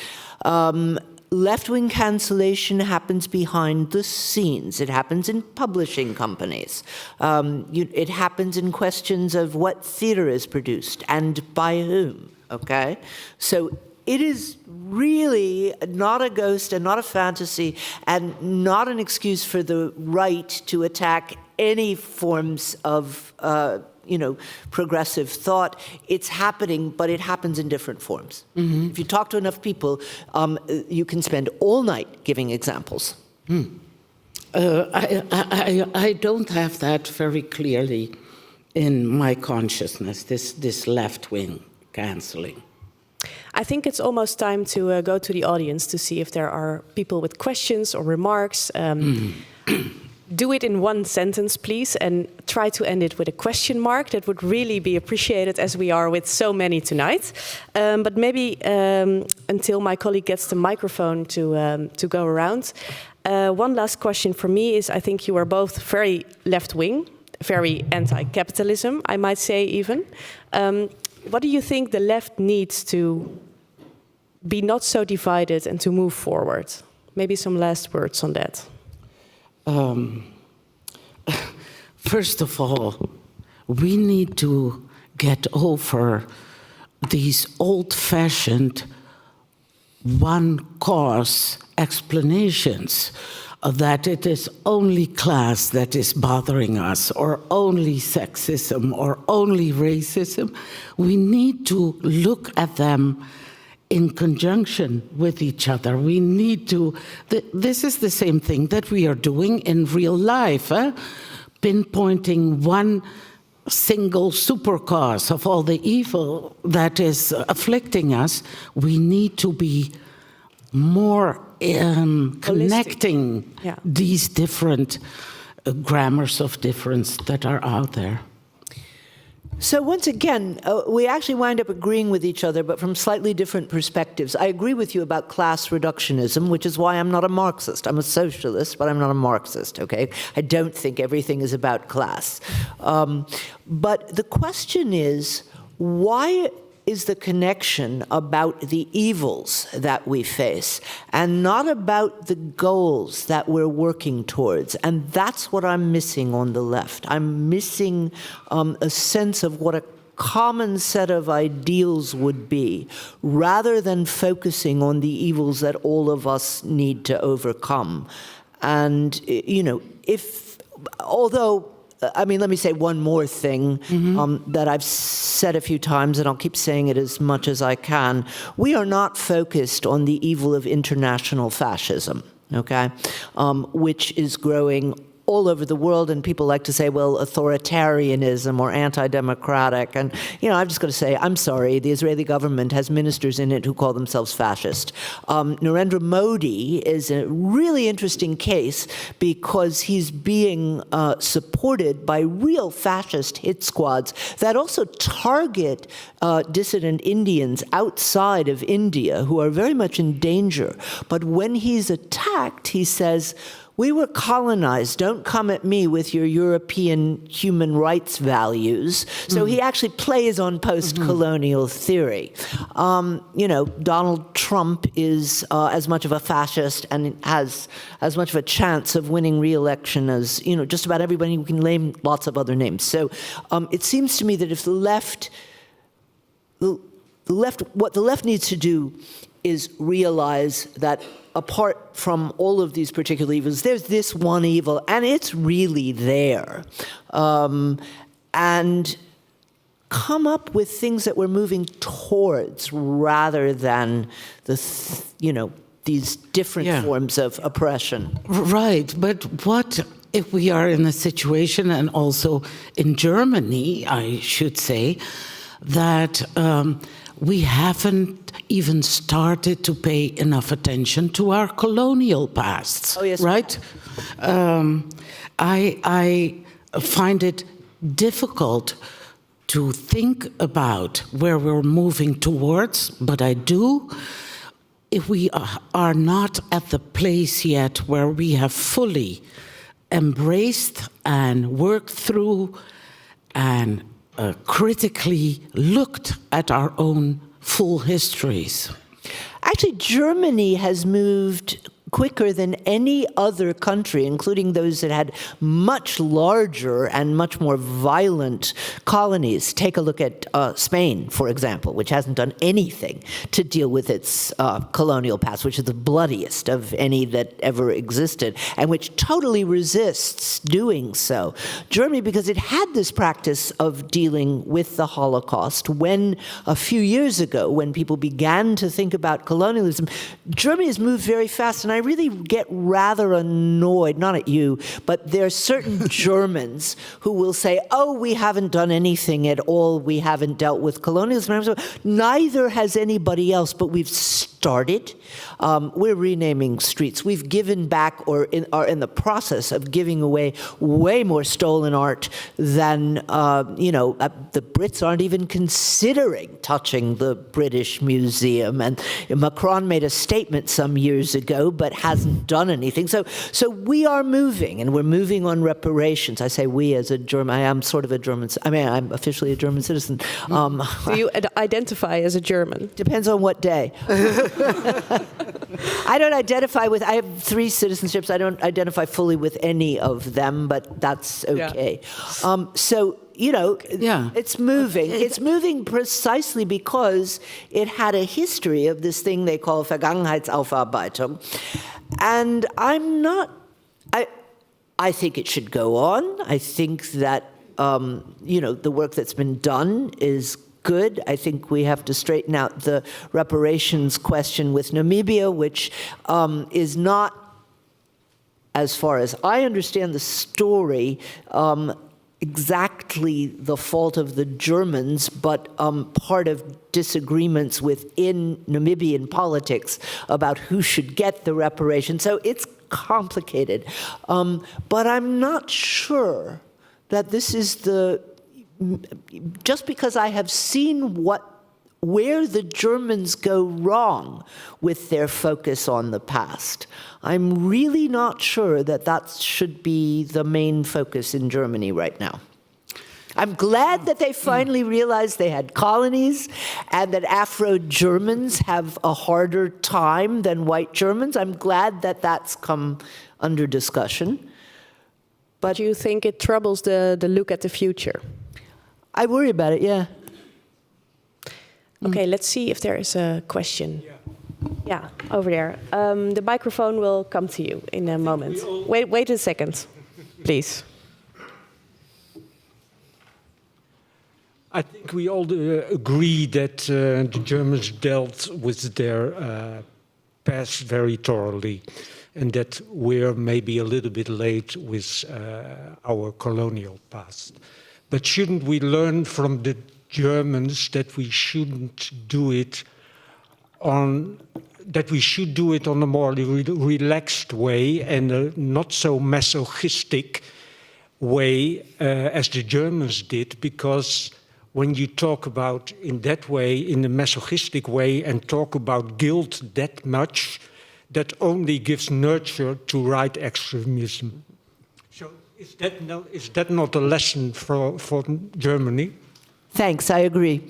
Speaker 4: Left-wing cancellation happens behind the scenes. It happens in publishing companies. It happens in questions of what theater is produced and by whom, okay? So it is really not a ghost and not a fantasy and not an excuse for the right to attack any forms of progressive thought. It's happening, but it happens in different forms. Mm-hmm. If you talk to enough people, you can spend all night giving examples.
Speaker 3: I don't have that very clearly in my consciousness, this left-wing cancelling.
Speaker 1: I think it's almost time to go to the audience to see if there are people with questions or remarks. Do it in one sentence, please, and try to end it with a question mark. That would really be appreciated, as we are with so many tonight. But maybe until my colleague gets the microphone to go around. One last question for me is, I think you are both very left-wing, very anti-capitalism, I might say even. What do you think the left needs to be not so divided and to move forward? Maybe some last words on that.
Speaker 3: First of all, we need to get over these old-fashioned one-cause explanations that it is only class that is bothering us, or only sexism, or only racism. We need to look at them in conjunction with each other. We need to, this is the same thing that we are doing in real life, pinpointing one single super cause of all the evil that is afflicting us. We need to be more connecting these different grammars of difference that are out there.
Speaker 4: So once again, we actually wind up agreeing with each other, but from slightly different perspectives. I agree with you about class reductionism, which is why I'm not a Marxist. I'm a socialist, but I'm not a Marxist, okay? I don't think everything is about class. But the question is, why is the connection about the evils that we face and not about the goals that we're working towards. And that's what I'm missing on the left. I'm missing a sense of what a common set of ideals would be, rather than focusing on the evils that all of us need to overcome. And, let me say one more thing that I've said a few times, and I'll keep saying it as much as I can. We are not focused on the evil of international fascism, okay, which is growing all over the world, and people like to say, well, authoritarianism or anti-democratic. And, I've just got to say, I'm sorry, the Israeli government has ministers in it who call themselves fascist. Narendra Modi is a really interesting case because he's being supported by real fascist hit squads that also target dissident Indians outside of India who are very much in danger. But when he's attacked, he says, we were colonized. Don't come at me with your European human rights values. So he actually plays on post-colonial theory. Donald Trump is as much of a fascist and has as much of a chance of winning re-election as, just about everybody. We can name lots of other names. So it seems to me that if what the left needs to do is realize that apart from all of these particular evils, there's this one evil, and it's really there. And come up with things that we're moving towards rather than these different forms of oppression.
Speaker 3: Right, but what if we are in a situation, and also in Germany, I should say, that we haven't even started to pay enough attention to our colonial pasts.
Speaker 4: Oh, yes.
Speaker 3: Right? I find it difficult to think about where we're moving towards, but I do. If we are not at the place yet where we have fully embraced and worked through and critically looked at our own full histories.
Speaker 4: Actually, Germany has moved quicker than any other country, including those that had much larger and much more violent colonies. Take a look at Spain, for example, which hasn't done anything to deal with its colonial past, which is the bloodiest of any that ever existed, and which totally resists doing so. Germany, because it had this practice of dealing with the Holocaust, when a few years ago, when people began to think about colonialism, Germany has moved very fast, and I really get rather annoyed, not at you, but there are certain Germans who will say, oh, we haven't done anything at all, we haven't dealt with colonialism. Neither has anybody else, but we've started. We're renaming streets. We've given back, or are in the process of giving away way more stolen art than, the Brits aren't even considering touching the British Museum. And Macron made a statement some years ago, but hasn't done anything. So we are moving, and we're moving on reparations. I say we as a German. I am sort of a German. I'm officially a German citizen.
Speaker 1: Do you identify as a German?
Speaker 4: Depends on what day. I don't identify with. I have 3 citizenships. I don't identify fully with any of them, but that's okay.
Speaker 3: Yeah.
Speaker 4: It's moving. It's moving precisely because it had a history of this thing they call Vergangenheitsaufarbeitung. And I think it should go on. I think that, the work that's been done is good. I think we have to straighten out the reparations question with Namibia, which is not, as far as I understand the story, exactly the fault of the Germans, but part of disagreements within Namibian politics about who should get the reparations. So it's complicated. But I'm not sure that this is just because I have seen where the Germans go wrong with their focus on the past, I'm really not sure that should be the main focus in Germany right now. I'm glad that they finally realized they had colonies and that Afro-Germans have a harder time than white Germans. I'm glad that that's come under discussion.
Speaker 1: But do you think it troubles the look at the future?
Speaker 4: I worry about it, yeah.
Speaker 1: Okay, let's see if there is a question. Yeah, over there. The microphone will come to you in a moment. Wait a second, please.
Speaker 5: I think we all agree that the Germans dealt with their past very thoroughly, and that we're maybe a little bit late with our colonial past. But shouldn't we learn from the Germans that we shouldn't do it that we should do it on a more relaxed way and a not so masochistic way as the Germans did, because when you talk about in that way, in a masochistic way, and talk about guilt that much, that only gives nurture to right extremism. So is that not a lesson for Germany?
Speaker 4: Thanks, I agree.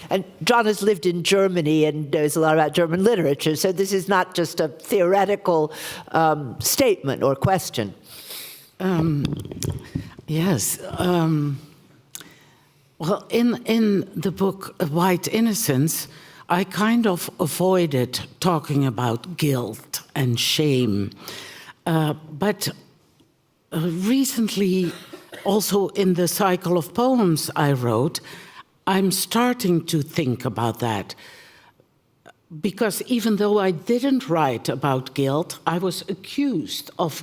Speaker 4: And John has lived in Germany and knows a lot about German literature, so this is not just a theoretical statement or question.
Speaker 3: Yes. Well, in the book White Innocence, I kind of avoided talking about guilt and shame. But recently, also in the cycle of poems I wrote, I'm starting to think about that. Because even though I didn't write about guilt, I was accused of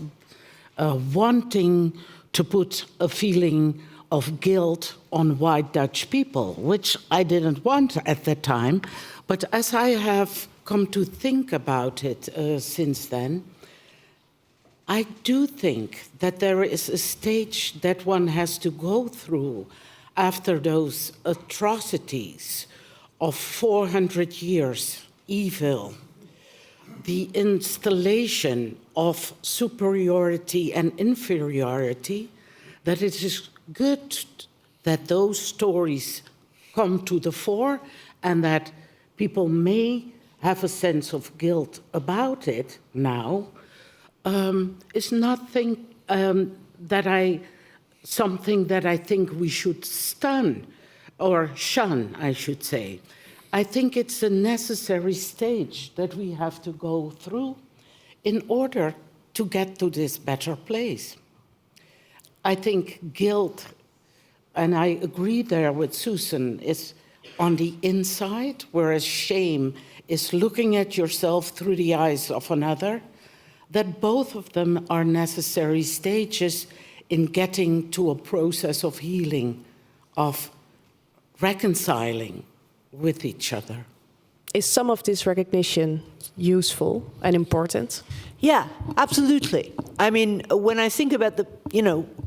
Speaker 3: wanting to put a feeling of guilt on white Dutch people, which I didn't want at the time. But as I have come to think about it since then, I do think that there is a stage that one has to go through after those atrocities of 400 years evil, the installation of superiority and inferiority, that it is good that those stories come to the fore and that people may have a sense of guilt about it now, is nothing something that I think we should shun, I should say. I think it's a necessary stage that we have to go through in order to get to this better place. I think guilt, and I agree there with Susan, is on the inside, whereas shame is looking at yourself through the eyes of another, that both of them are necessary stages in getting to a process of healing, of reconciling with each other.
Speaker 1: Is some of this recognition useful and important?
Speaker 4: Yeah, absolutely. I mean, when I think about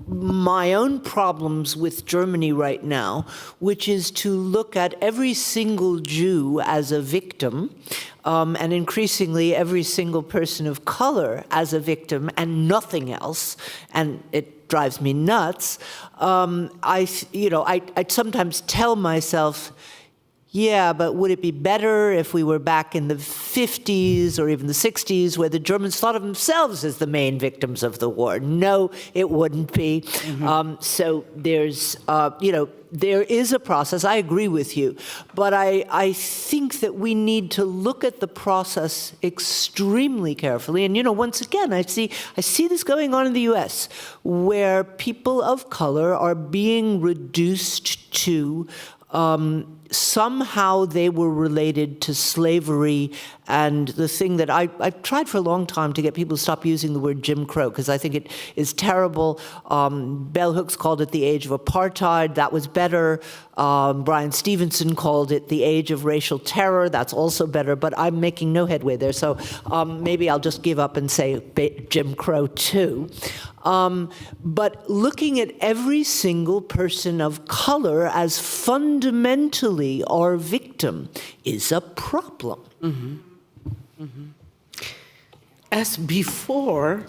Speaker 4: my own problems with Germany right now, which is to look at every single Jew as a victim, and increasingly every single person of color as a victim and nothing else, and it drives me nuts. I sometimes tell myself, yeah, but would it be better if we were back in the 50s or even the 60s where the Germans thought of themselves as the main victims of the war? No, it wouldn't be. Mm-hmm. So there's, there is a process. I agree with you. But I think that we need to look at the process extremely carefully. And, once again, I see this going on in the U.S. where people of color are being reduced to somehow they were related to slavery, and the thing that I've tried for a long time to get people to stop using the word Jim Crow, because I think it is terrible. Bell Hooks called it the age of apartheid. That was better. Brian Stevenson called it the age of racial terror. That's also better, but I'm making no headway there. So maybe I'll just give up and say Jim Crow too. But looking at every single person of color as fundamentally our victim is a problem.
Speaker 3: Mm-hmm. Mm-hmm. As before,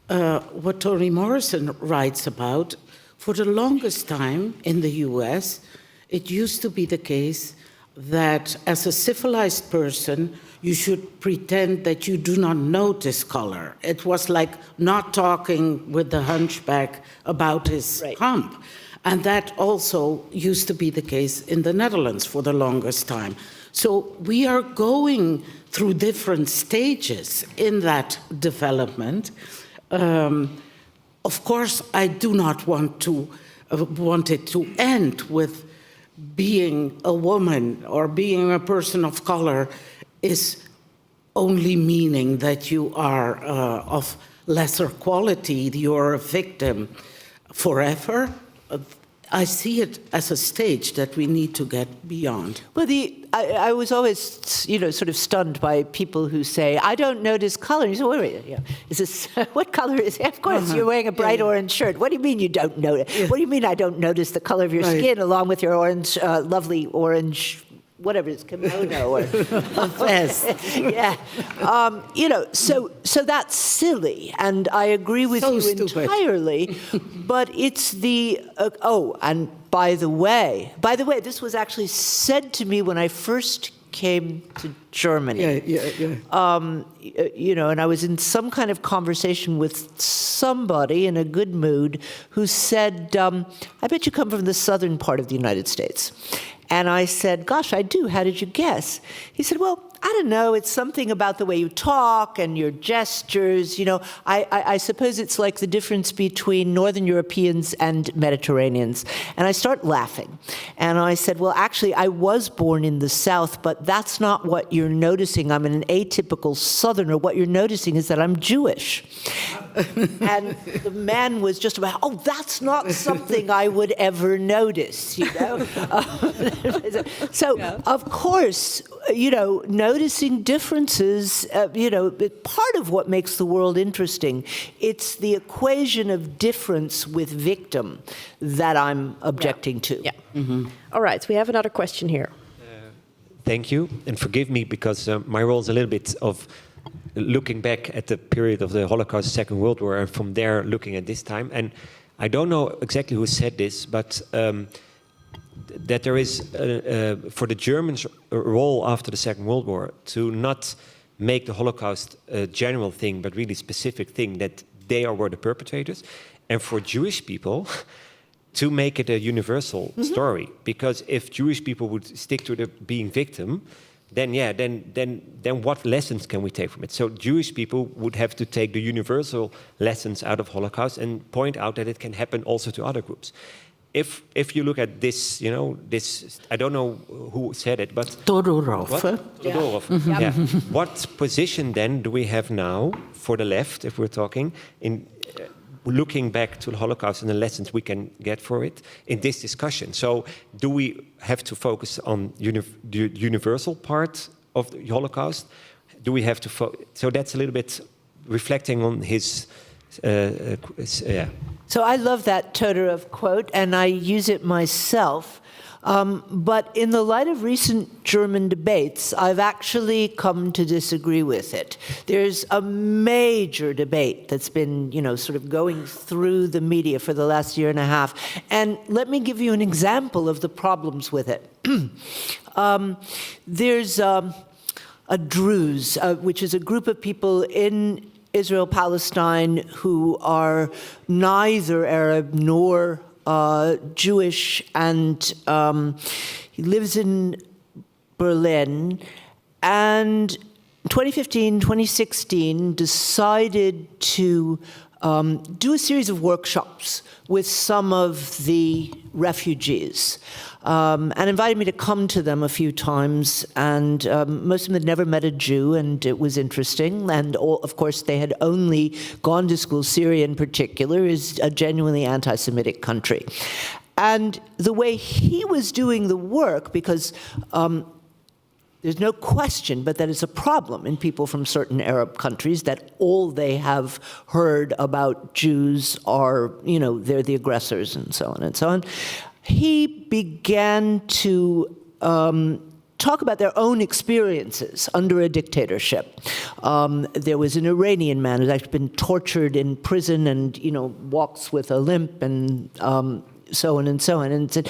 Speaker 3: what Toni Morrison writes about, for the longest time in the US, it used to be the case that as a civilized person, you should pretend that you do not notice color. It was like not talking with the hunchback about his hump. And that also used to be the case in the Netherlands for the longest time. So we are going through different stages in that development. Of course, I do not want it to end with being a woman or being a person of color is only meaning that you are of lesser quality, you're a victim forever. I see it as a stage that we need to get beyond.
Speaker 4: Well, I was always, sort of stunned by people who say, "I don't notice color." And you say, "Wait, yeah. Is this what color is it?" Of course, you're wearing a bright orange shirt. What do you mean you don't notice? Yeah. What do you mean I don't notice the color of your skin along with your orange, lovely orange, whatever it is, kimono or
Speaker 3: vest?
Speaker 4: Yeah, so that's silly, and I agree with you entirely. But it's the and by the way, this was actually said to me when I first came to Germany. And I was in some kind of conversation with somebody in a good mood who said, "I bet you come from the southern part of the United States." And I said, "Gosh, I do. How did you guess?" He said, "Well, I don't know. It's something about the way you talk and your gestures. I suppose it's like the difference between Northern Europeans and Mediterraneans." And I start laughing. And I said, "Well, actually, I was born in the South, but that's not what you're noticing. I'm an atypical Southerner. What you're noticing is that I'm Jewish." And the man was just about, "Oh, that's not something I would ever notice, So, of course, noticing differences, part of what makes the world interesting, it's the equation of difference with victim that I'm objecting to.
Speaker 1: Yeah. Mm-hmm. All right, we have another question here.
Speaker 2: Thank you, and forgive me because my role is a little bit of looking back at the period of the Holocaust, Second World War, and from there looking at this time. And I don't know exactly who said this, but that there is, for the Germans, a role after the Second World War to not make the Holocaust a general thing, but really specific thing, that they were the perpetrators. And for Jewish people, to make it a universal story. Because if Jewish people would stick to the being victim, then what lessons can we take from it? So Jewish people would have to take the universal lessons out of Holocaust and point out that it can happen also to other groups. If you look at this, this, I don't know who said it, but
Speaker 3: Todorov.
Speaker 2: Yeah. What position then do we have now for the left, if we're talking, in looking back to the Holocaust and the lessons we can get for it in this discussion? So do we have to focus on the universal part of the Holocaust? Do we have to so that's a little bit reflecting on his
Speaker 4: So I love that Todorov quote, and I use it myself. But in the light of recent German debates, I've actually come to disagree with it. There's a major debate that's been, sort of going through the media for the last year and a half. And let me give you an example of the problems with it. There's a Druze, which is a group of people in Israel-Palestine who are neither Arab nor Jewish, and he lives in Berlin, and 2015, 2016 decided to do a series of workshops with some of the refugees, and invited me to come to them a few times, and most of them had never met a Jew, and it was interesting, and of course they had only gone to school. Syria in particular is a genuinely anti-Semitic country. And the way he was doing the work, because there's no question but that it's a problem in people from certain Arab countries that all they have heard about Jews are, they're the aggressors and so on and so on. He began to talk about their own experiences under a dictatorship. There was an Iranian man who's actually been tortured in prison and, walks with a limp and so on and so on. And said,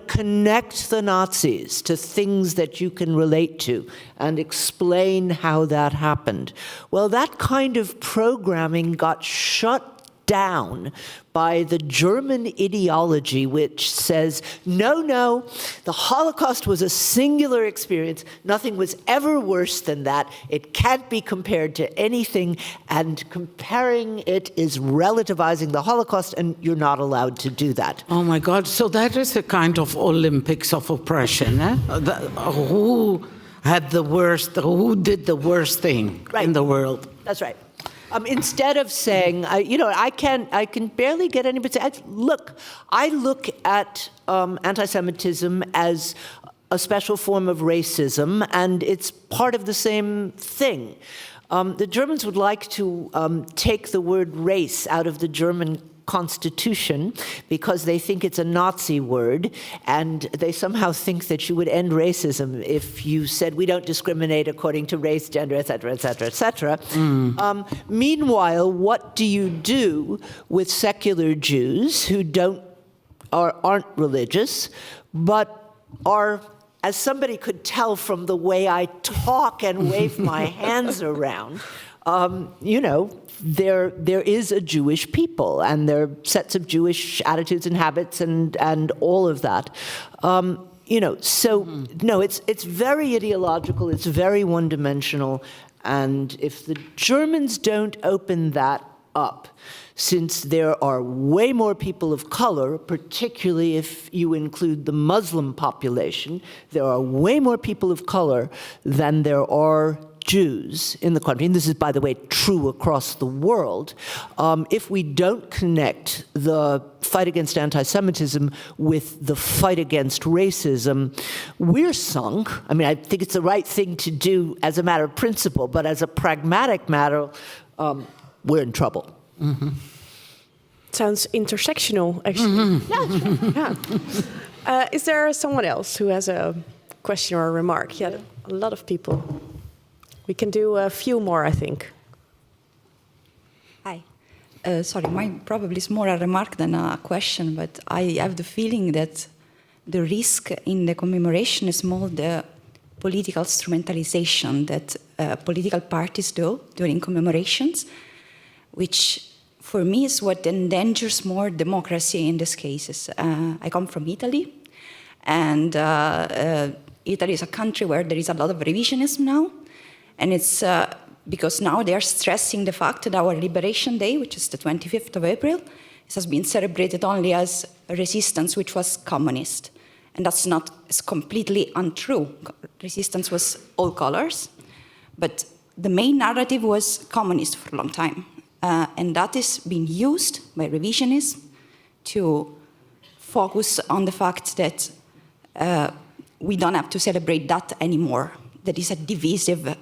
Speaker 4: connect the Nazis to things that you can relate to and explain how that happened. Well, that kind of programming got shut down by the German ideology, which says, no, the Holocaust was a singular experience. Nothing was ever worse than that. It can't be compared to anything, and comparing it is relativizing the Holocaust, and you're not allowed to do that.
Speaker 3: Oh my God, so that is a kind of Olympics of oppression, eh? Who did the worst thing in the world?
Speaker 4: That's right. Instead of saying, I can barely get anybody to say, I look at anti-Semitism as a special form of racism, and it's part of the same thing. The Germans would like to take the word race out of the German Constitution because they think it's a Nazi word, and they somehow think that you would end racism if you said we don't discriminate according to race, gender, et cetera, et cetera, et cetera. Meanwhile, what do you do with secular Jews who aren't religious, but are, as somebody could tell from the way I talk and wave my hands around, there is a Jewish people, and there are sets of Jewish attitudes and habits and all of that. No, it's very ideological, it's very one-dimensional, and if the Germans don't open that up, since there are way more people of color, particularly if you include the Muslim population, there are way more people of color than there are Jews in the country, and this is, by the way, true across the world. If we don't connect the fight against anti-Semitism with the fight against racism, we're sunk. I mean, I think it's the right thing to do as a matter of principle, but as a pragmatic matter, we're in trouble.
Speaker 1: Mm-hmm. Sounds intersectional, actually. Yeah. Is there someone else who has a question or a remark? Yeah, a lot of people. We can do a few more, I think.
Speaker 6: Hi. Sorry, mine probably is more a remark than a question, but I have the feeling that the risk in the commemoration is more the political instrumentalization that political parties do during commemorations, which for me is what endangers more democracy in these cases. I come from Italy, and Italy is a country where there is a lot of revisionism now. And it's because now they are stressing the fact that our Liberation Day, which is the 25th of April, has been celebrated only as a resistance which was communist. And it's completely untrue. Resistance was all colors, but the main narrative was communist for a long time. And that is being used by revisionism to focus on the fact that we don't have to celebrate that anymore. That is a divisive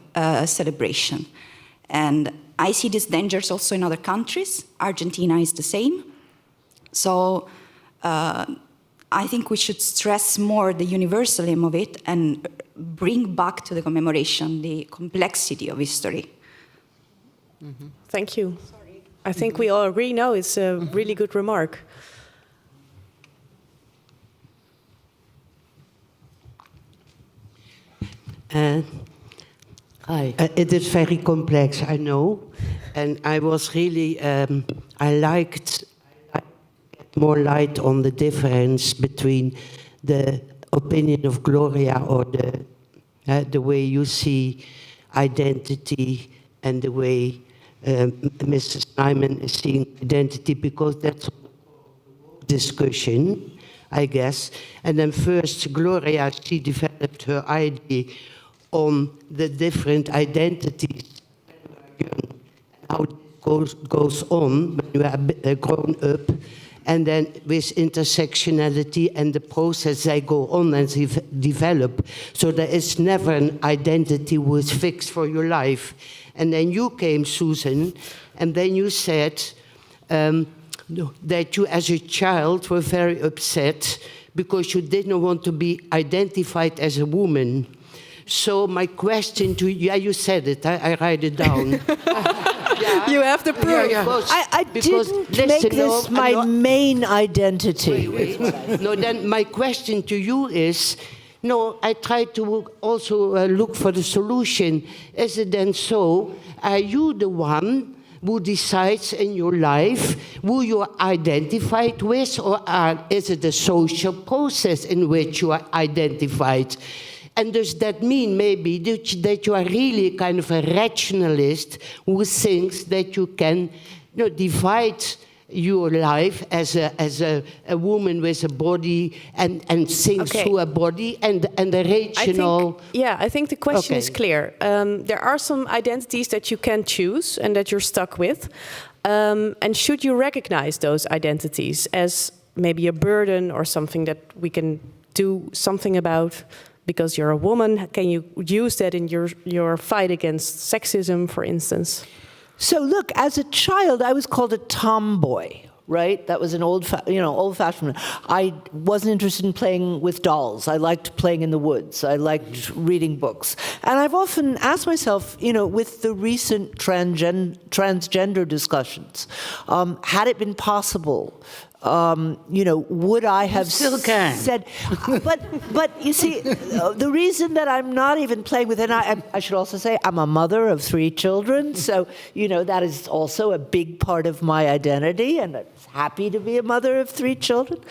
Speaker 6: celebration. And I see these dangers also in other countries. Argentina is the same. So I think we should stress more the universalism of it and bring back to the commemoration the complexity of history.
Speaker 1: Mm-hmm. Thank you. Sorry. I think we all agree. No, it's a really good remark.
Speaker 7: Hi. It is very complex, I know, and I was really, I liked more light on the difference between the opinion of Gloria or the way you see identity and the way Mrs. Neiman is seeing identity, because that's a discussion, I guess. And then first, Gloria, she developed her idea on the different identities, how it goes on when you are grown up, and then with intersectionality and the process they go on and develop. So there is never an identity was fixed for your life. And then you came, Susan, and then you said that you as a child were very upset because you didn't want to be identified as a woman. So my question to you, yeah, you said it, I write it down.
Speaker 1: You have the proof.
Speaker 4: I didn't make this my main identity.
Speaker 7: Wait. No, then my question to you is, no, I try to also look for the solution. Is it then so? Are you the one who decides in your life who you are identified with, or is it a social process in which you are identified? And does that mean maybe that you are really kind of a rationalist who thinks that you can divide your life as a woman with a body and things through a body and the rational...
Speaker 1: I think the question is clear. There are some identities that you can choose and that you're stuck with. And should you recognize those identities as maybe a burden or something that we can do something about because you're a woman? Can you use that in your fight against sexism, for instance?
Speaker 4: So look, as a child, I was called a tomboy, right? That was an old-fashioned. I wasn't interested in playing with dolls. I liked playing in the woods. I liked reading books. And I've often asked myself, with the recent transgender discussions, had it been possible, would I have said, but you see, the reason that I'm not even playing with it, I should also say I'm a mother of 3 children, so, that is also a big part of my identity, and I'm happy to be a mother of 3 children.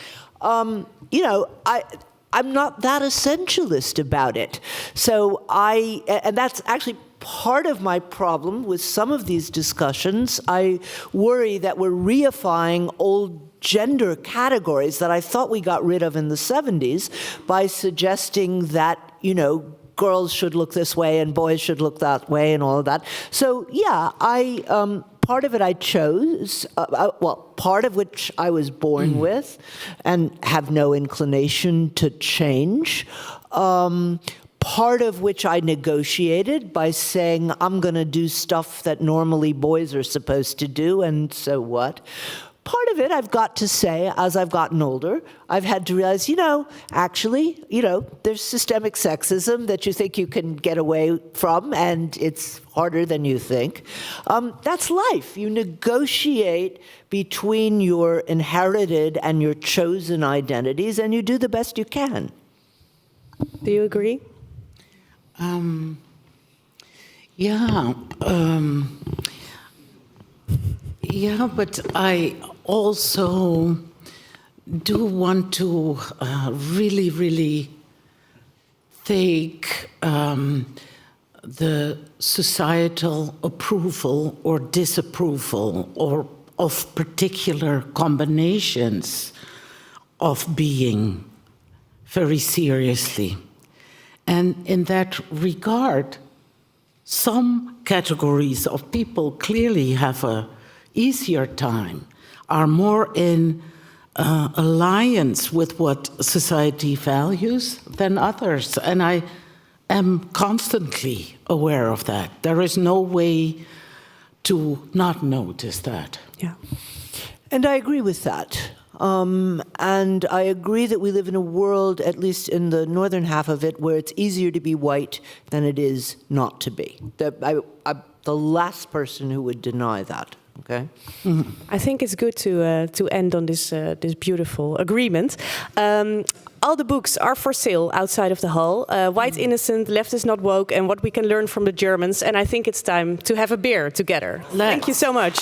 Speaker 4: I'm not that essentialist about it. So and that's actually part of my problem with some of these discussions. I worry that we're reifying old gender categories that I thought we got rid of in the 70s by suggesting that, girls should look this way and boys should look that way and all of that. So, part of it I chose, part of which I was born with and have no inclination to change. Part of which I negotiated by saying, I'm going to do stuff that normally boys are supposed to do, and so what? Part of it, I've got to say, as I've gotten older, I've had to realize, actually, there's systemic sexism that you think you can get away from, and it's harder than you think. That's life. You negotiate between your inherited and your chosen identities, and you do the best you can.
Speaker 1: Do you agree?
Speaker 3: But I also do want to really, really take the societal approval or disapproval or of particular combinations of being very seriously. And in that regard, some categories of people clearly have a easier time, are more in alliance with what society values than others. And I am constantly aware of that. There is no way to not notice that.
Speaker 1: Yeah.
Speaker 4: And I agree with that. And I agree that we live in a world, at least in the northern half of it, where it's easier to be white than it is not to be. I'm the last person who would deny that. Okay.
Speaker 1: Mm-hmm. I think it's good to end on this beautiful agreement. All the books are for sale outside of the hall. White Innocence, Left is Not Woke, and What We Can Learn from the Germans. And I think it's time to have a beer together. Thank you so much.